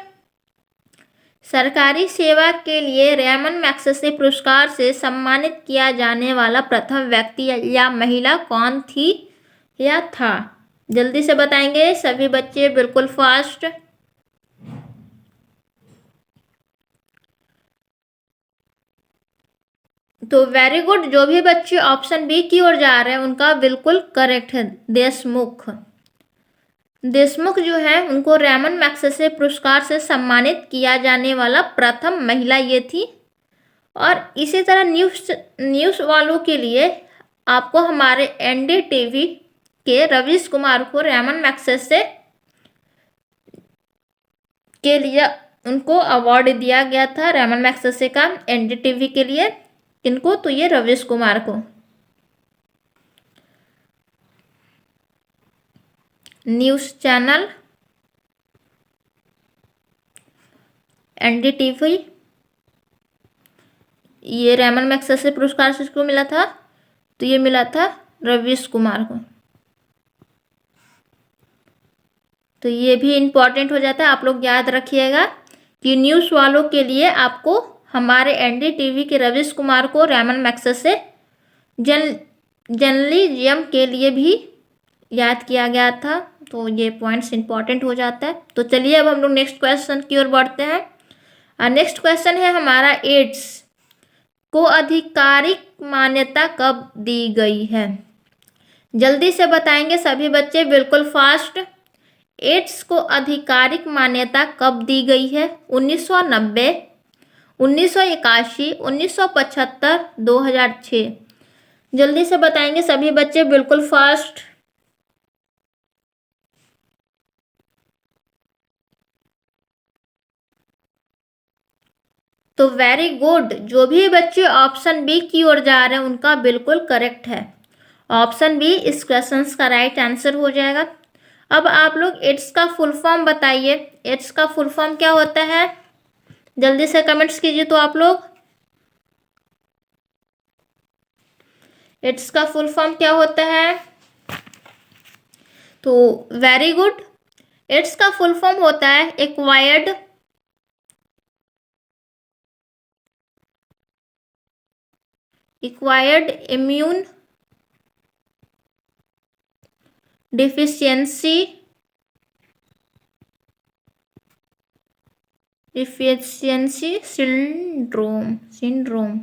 सरकारी सेवा के लिए रेमन मैग्सेसे पुरस्कार से सम्मानित किया जाने वाला प्रथम व्यक्ति या महिला कौन थी या था? जल्दी से बताएंगे सभी बच्चे, बिल्कुल फास्ट। तो वेरी गुड, जो भी बच्चे ऑप्शन बी की ओर जा रहे हैं उनका बिल्कुल करेक्ट है, देशमुख। देशमुख जो है उनको रेमन मैग्सेसे पुरस्कार से सम्मानित किया जाने वाला प्रथम महिला ये थी। और इसी तरह न्यूज़ वालों के लिए आपको हमारे एनडीटीवी के रवीश कुमार को रेमन मैग्सेसे के लिए उनको अवार्ड दिया गया था, रेमन मैग्सेसे का, एनडीटीवी के लिए। इनको तो ये रवीश कुमार को। न्यूज़ चैनल एनडीटीवी, ये रेमन मैग्सेसे पुरस्कार से इसको मिला था, तो ये मिला था रवीश कुमार को। तो ये भी इम्पॉर्टेंट हो जाता है, आप लोग याद रखिएगा कि न्यूज़ वालों के लिए आपको हमारे एनडीटीवी के रवीश कुमार को रेमन मैग्सेसे जर्नलिज्म के लिए भी याद किया गया था। तो ये पॉइंट्स इंपॉर्टेंट हो जाता है। तो चलिए अब हम लोग नेक्स्ट क्वेश्चन की ओर बढ़ते हैं, और नेक्स्ट क्वेश्चन है हमारा एड्स को आधिकारिक मान्यता कब दी गई है? जल्दी से बताएंगे सभी बच्चे, बिल्कुल फास्ट। एड्स को आधिकारिक मान्यता कब दी गई है? 1990, 1981, 1975, 2006। जल्दी से बताएंगे सभी बच्चे, बिल्कुल फास्ट। तो वेरी गुड, जो भी बच्चे ऑप्शन बी की ओर जा रहे हैं उनका बिल्कुल करेक्ट है। ऑप्शन बी इस क्वेश्चन का राइट आंसर हो जाएगा। अब आप लोग एड्स का फुल फॉर्म बताइए, एड्स का फुल फॉर्म क्या होता है? जल्दी से कमेंट्स कीजिए तो आप लोग। एड्स का फुल फॉर्म क्या होता है? तो वेरी गुड, एड्स का फुल फॉर्म होता है acquired immune deficiency syndrome.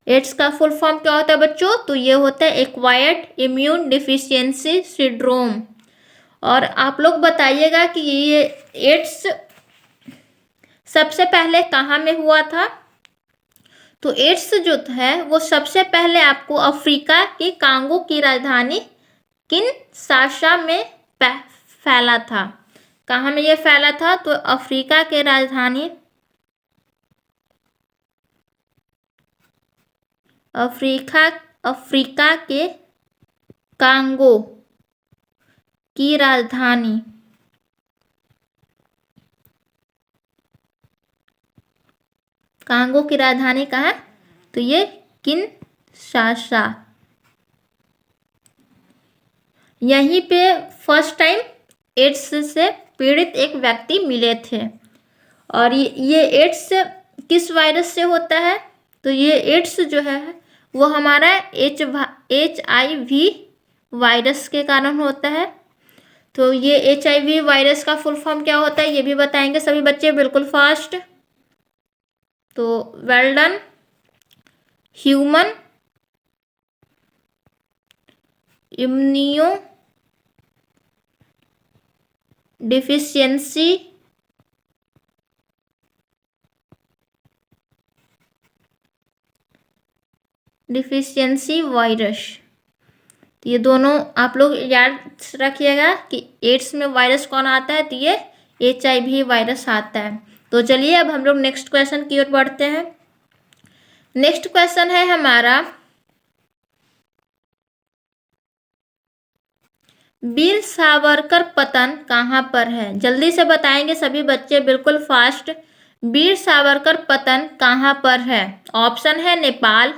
AIDS का फुल फॉर्म क्या होता है बच्चों? तो ये होता है एक्वायर्ड इम्यून डिफिशियंसी सिंड्रोम। और आप लोग बताइएगा कि ये एड्स सबसे पहले कहाँ में हुआ था? तो एड्स जो है वो सबसे पहले आपको अफ्रीका के कांगो की राजधानी किनशासा में फैला था। कहाँ में ये फैला था? तो अफ्रीका के राजधानी अफ्रीका के कांगो की राजधानी कहाँ है? तो ये किनशासा। यहीं पे फर्स्ट टाइम एड्स से पीड़ित एक व्यक्ति मिले थे। और ये एड्स किस वायरस से होता है? तो ये एड्स जो है वो हमारा HIV वायरस के कारण होता है। तो ये HIV वायरस का फुल फॉर्म क्या होता है ये भी बताएंगे सभी बच्चे, बिल्कुल फास्ट। तो well done. Human immuno deficiency virus. तो ये दोनों आप लोग याद रखिएगा कि एड्स में वायरस कौन आता है, तो ये HIV वायरस आता है। तो चलिए अब हम लोग नेक्स्ट क्वेश्चन की ओर बढ़ते हैं। नेक्स्ट क्वेश्चन है हमारा, वीर सावरकर पतन कहाँ पर है? जल्दी से बताएंगे सभी बच्चे, बिल्कुल फास्ट। वीर सावरकर पतन कहाँ पर है? ऑप्शन है नेपाल,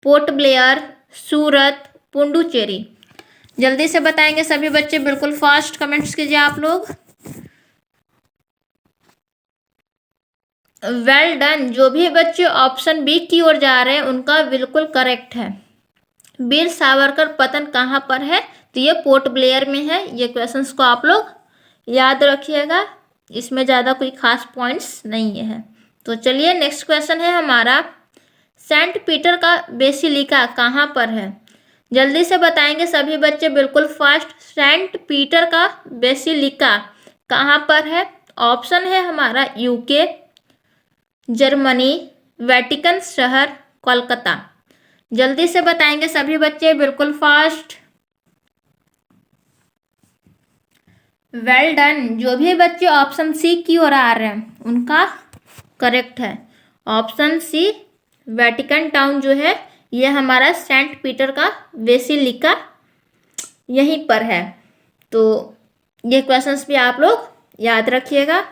पोर्ट ब्लेयर, सूरत, पुडुचेरी। जल्दी से बताएंगे सभी बच्चे, बिल्कुल फास्ट कमेंट्स कीजिए आप लोग। Well done. जो भी बच्चे ऑप्शन बी की ओर जा रहे हैं उनका बिल्कुल करेक्ट है। वीर सावरकर पतन कहाँ पर है? तो ये पोर्ट ब्लेयर में है। ये क्वेश्चंस को आप लोग याद रखिएगा, इसमें ज़्यादा कोई खास पॉइंट्स नहीं है। तो चलिए नेक्स्ट क्वेश्चन है हमारा, सेंट पीटर का बेसिलिका कहाँ पर है? जल्दी से बताएंगे सभी बच्चे, बिल्कुल फास्ट। सेंट पीटर का बेसिलिका कहाँ पर है? ऑप्शन है हमारा UK, जर्मनी, वेटिकन शहर, कोलकाता। जल्दी से बताएंगे सभी बच्चे, बिल्कुल फास्ट। Well done. जो भी बच्चे ऑप्शन सी की ओर आ रहे हैं उनका करेक्ट है। ऑप्शन सी वेटिकन टाउन जो है ये हमारा सेंट पीटर का बेसिलिका यहीं पर है। तो ये क्वेश्चंस भी आप लोग याद रखिएगा।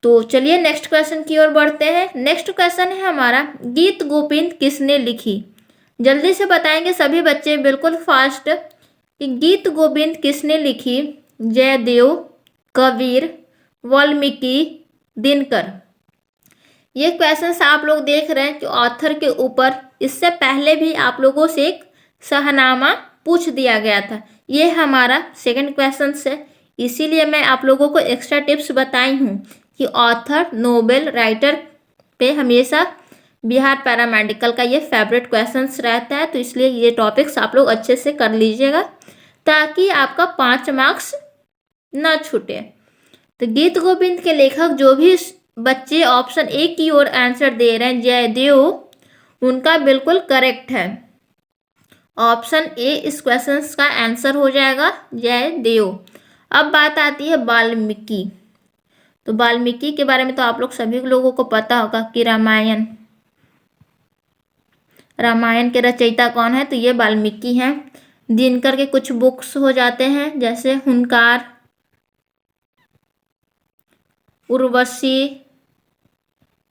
तो चलिए नेक्स्ट क्वेश्चन की ओर बढ़ते हैं। नेक्स्ट क्वेश्चन है हमारा, गीत गोविंद किसने लिखी? जल्दी से बताएंगे सभी बच्चे, बिल्कुल फास्ट, कि गीत गोविंद किसने लिखी? जयदेव, कबीर, वाल्मीकि, दिनकर। ये क्वेश्चंस आप लोग देख रहे हैं कि ऑथर के ऊपर इससे पहले भी आप लोगों से एक शहनामा पूछ दिया गया था। ये हमारा सेकंड क्वेश्चन है, इसीलिए मैं आप लोगों को एक्स्ट्रा टिप्स बताई हूँ कि ऑथर, नोबेल राइटर पे हमेशा बिहार पैरामेडिकल का ये फेवरेट क्वेश्चंस रहता है। तो इसलिए ये टॉपिक्स आप लोग अच्छे से कर लीजिएगा ताकि आपका 5 मार्क्स ना छूटे। तो गीत गोविंद के लेखक जो भी बच्चे ऑप्शन ए की ओर आंसर दे रहे हैं जयदेव, उनका बिल्कुल करेक्ट है। ऑप्शन ए इस क्वेश्चन का आंसर हो जाएगा, जयदेव। अब बात आती है वाल्मीकि। तो वाल्मीकि के बारे में तो आप लोग सभी लोगों को पता होगा कि रामायण के रचयिता कौन है? तो ये वाल्मीकि हैं। दिनकर के कुछ बुक्स हो जाते हैं जैसे हुंकार, उर्वशी,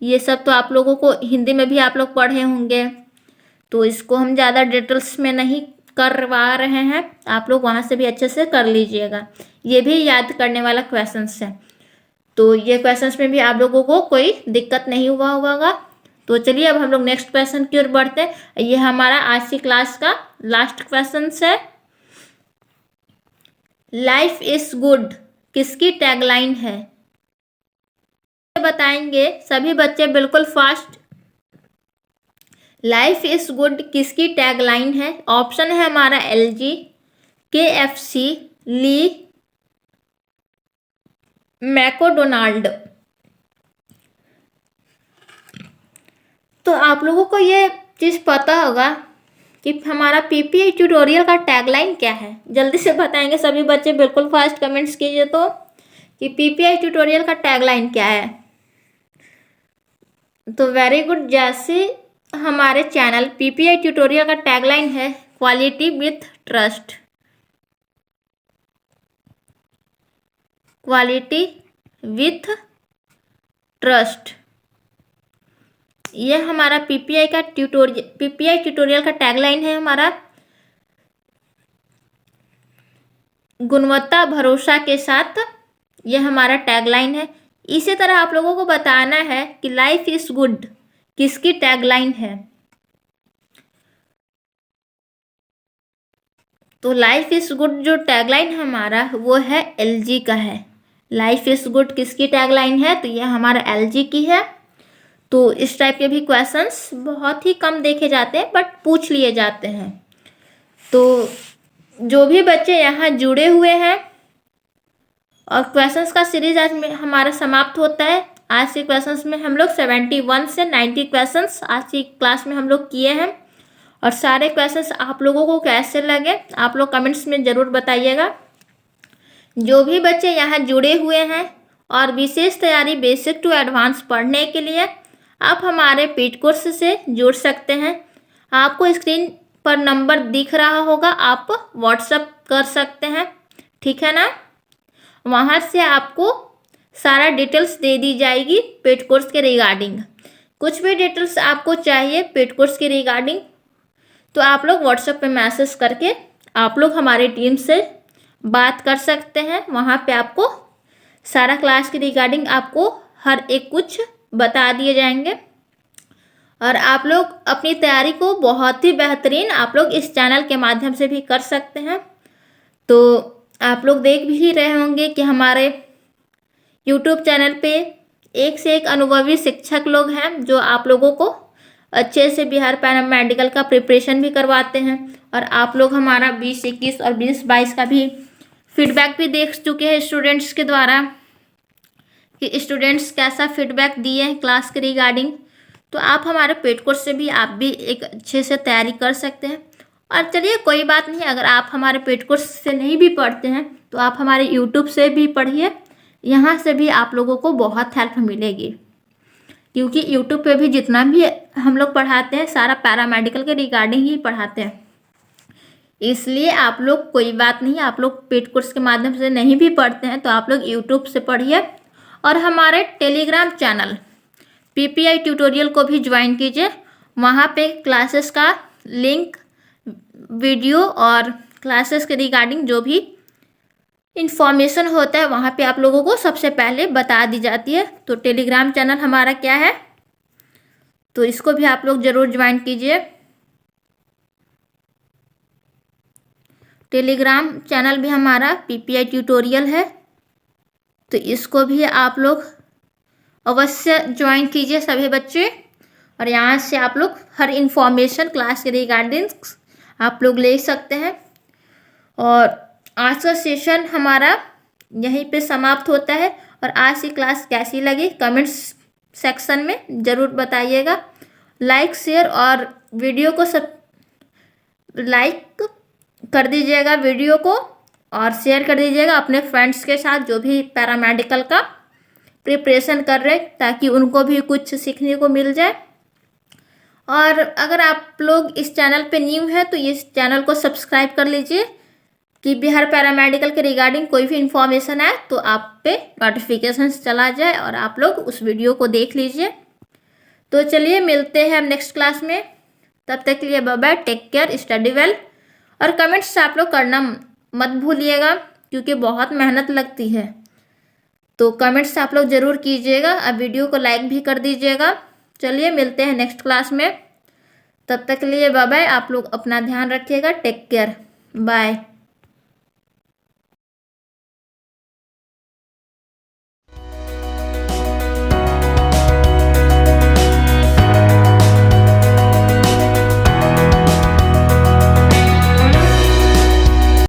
ये सब तो आप लोगों को हिंदी में भी आप लोग पढ़े होंगे, तो इसको हम ज़्यादा डिटेल्स में नहीं करवा रहे हैं, आप लोग वहाँ से भी अच्छे से कर लीजिएगा। ये भी याद करने वाला क्वेश्चंस है, तो ये क्वेश्चंस में भी आप लोगों को कोई दिक्कत नहीं हुआ होगा। तो चलिए अब हम लोग नेक्स्ट क्वेश्चन की ओर बढ़ते हैं। ये हमारा आज की क्लास का लास्ट क्वेश्चन है। लाइफ इज गुड किसकी टैगलाइन है? बताएंगे सभी बच्चे, बिल्कुल फास्ट। लाइफ इज गुड किसकी टैगलाइन है? ऑप्शन है हमारा LG, KFC, ली, मैकडोनाल्ड। तो आप लोगों को ये चीज़ पता होगा कि हमारा PPI ट्यूटोरियल का टैगलाइन क्या है। जल्दी से बताएंगे सभी बच्चे, बिल्कुल फास्ट कमेंट्स कीजिए तो कि PPI ट्यूटोरियल का टैगलाइन क्या है। तो वेरी गुड। जैसे हमारे चैनल PPI ट्यूटोरियल का टैगलाइन है quality with trust. Quality with trust, ये हमारा PPI ट्यूटोरियल का टैगलाइन है हमारा। गुणवत्ता भरोसा के साथ, ये हमारा टैगलाइन है। इसी तरह आप लोगों को बताना है कि लाइफ इज गुड किसकी टैगलाइन है। तो लाइफ इज गुड जो टैगलाइन हमारा वो है LG का है। लाइफ इज गुड किसकी टैगलाइन है? तो ये हमारा LG की है। तो इस टाइप के भी क्वेश्चंस बहुत ही कम देखे जाते हैं बट पूछ लिए जाते हैं। तो जो भी बच्चे यहाँ जुड़े हुए हैं, और क्वेश्चंस का सीरीज आज में हमारा समाप्त होता है। आज के क्वेश्चंस में हम लोग 71 से 90 क्वेश्चंस आज की क्लास में हम लोग किए हैं। और सारे क्वेश्चंस आप लोगों को कैसे लगे आप लोग कमेंट्स में ज़रूर बताइएगा। जो भी बच्चे यहाँ जुड़े हुए हैं और विशेष तैयारी बेसिक टू एडवांस पढ़ने के लिए आप हमारे पेड कोर्स से जुड़ सकते हैं। आपको स्क्रीन पर नंबर दिख रहा होगा, आप व्हाट्सएप कर सकते हैं, ठीक है ना। वहाँ से आपको सारा डिटेल्स दे दी जाएगी पेड कोर्स के रिगार्डिंग। कुछ भी डिटेल्स आपको चाहिए पेड कोर्स के रिगार्डिंग तो आप लोग व्हाट्सएप पे मैसेज करके आप लोग हमारी टीम से बात कर सकते हैं। वहाँ पे आपको सारा क्लास के रिगार्डिंग आपको हर एक कुछ बता दिए जाएंगे और आप लोग अपनी तैयारी को बहुत ही बेहतरीन आप लोग इस चैनल के माध्यम से भी कर सकते हैं। तो आप लोग देख भी रहे होंगे कि हमारे यूट्यूब चैनल पे एक से एक अनुभवी शिक्षक लोग हैं जो आप लोगों को अच्छे से बिहार पैरामेडिकल का प्रिपरेशन भी करवाते हैं। और आप लोग हमारा 2021 और 2022 का भी फीडबैक भी देख चुके हैं स्टूडेंट्स के द्वारा कि स्टूडेंट्स कैसा फीडबैक दिए हैं क्लास के रिगार्डिंग। तो आप हमारे पेड कोर्स से भी आप भी एक अच्छे से तैयारी कर सकते हैं। और चलिए कोई बात नहीं, अगर आप हमारे पेड कोर्स से नहीं भी पढ़ते हैं तो आप हमारे यूट्यूब से भी पढ़िए, यहाँ से भी आप लोगों को बहुत हेल्प मिलेगी। क्योंकि यूट्यूब पे भी जितना भी हम लोग पढ़ाते हैं सारा पैरामेडिकल के रिगार्डिंग ही पढ़ाते हैं। इसलिए आप लोग कोई बात नहीं, आप लोग पेड कोर्स के माध्यम से नहीं भी पढ़ते हैं तो आप लोग यूट्यूब से पढ़िए। और हमारे टेलीग्राम चैनल पीपीआई ट्यूटोरियल को भी ज्वाइन कीजिए। वहाँ पे क्लासेस का लिंक, वीडियो और क्लासेस के रिगार्डिंग जो भी इंफॉर्मेशन होता है वहाँ पे आप लोगों को सबसे पहले बता दी जाती है। तो टेलीग्राम चैनल हमारा क्या है, तो इसको भी आप लोग ज़रूर ज्वाइन कीजिए। टेलीग्राम चैनल भी हमारा पीपीआई ट्यूटोरियल है, तो इसको भी आप लोग अवश्य ज्वाइन कीजिए सभी बच्चे। और यहाँ से आप लोग हर इंफॉर्मेशन क्लास के रिगार्डिंग आप लोग ले सकते हैं। और आज का सेशन हमारा यहीं पे समाप्त होता है। और आज की क्लास कैसी लगी कमेंट्स सेक्शन में ज़रूर बताइएगा। लाइक, शेयर और वीडियो को सब लाइक कर दीजिएगा वीडियो को, और शेयर कर दीजिएगा अपने फ्रेंड्स के साथ जो भी पैरामेडिकल का प्रिपरेशन कर रहे हैं, ताकि उनको भी कुछ सीखने को मिल जाए। और अगर आप लोग इस चैनल पे न्यू हैं तो इस चैनल को सब्सक्राइब कर लीजिए कि बिहार पैरामेडिकल के रिगार्डिंग कोई भी इंफॉर्मेशन आए तो आप पे नोटिफिकेशन चला जाए और आप लोग उस वीडियो को देख लीजिए। तो चलिए मिलते हैं हम नेक्स्ट क्लास में, तब तक के लिए bye bye, take care, study well. और कमेंट्स आप लोग करना मत भूलिएगा क्योंकि बहुत मेहनत लगती है। तो कमेंट्स आप लोग ज़रूर कीजिएगा, अब वीडियो को लाइक भी कर दीजिएगा। चलिए मिलते हैं नेक्स्ट क्लास में, तब तक के लिए बाय बाय। आप लोग अपना ध्यान रखिएगा, टेक केयर, बाय।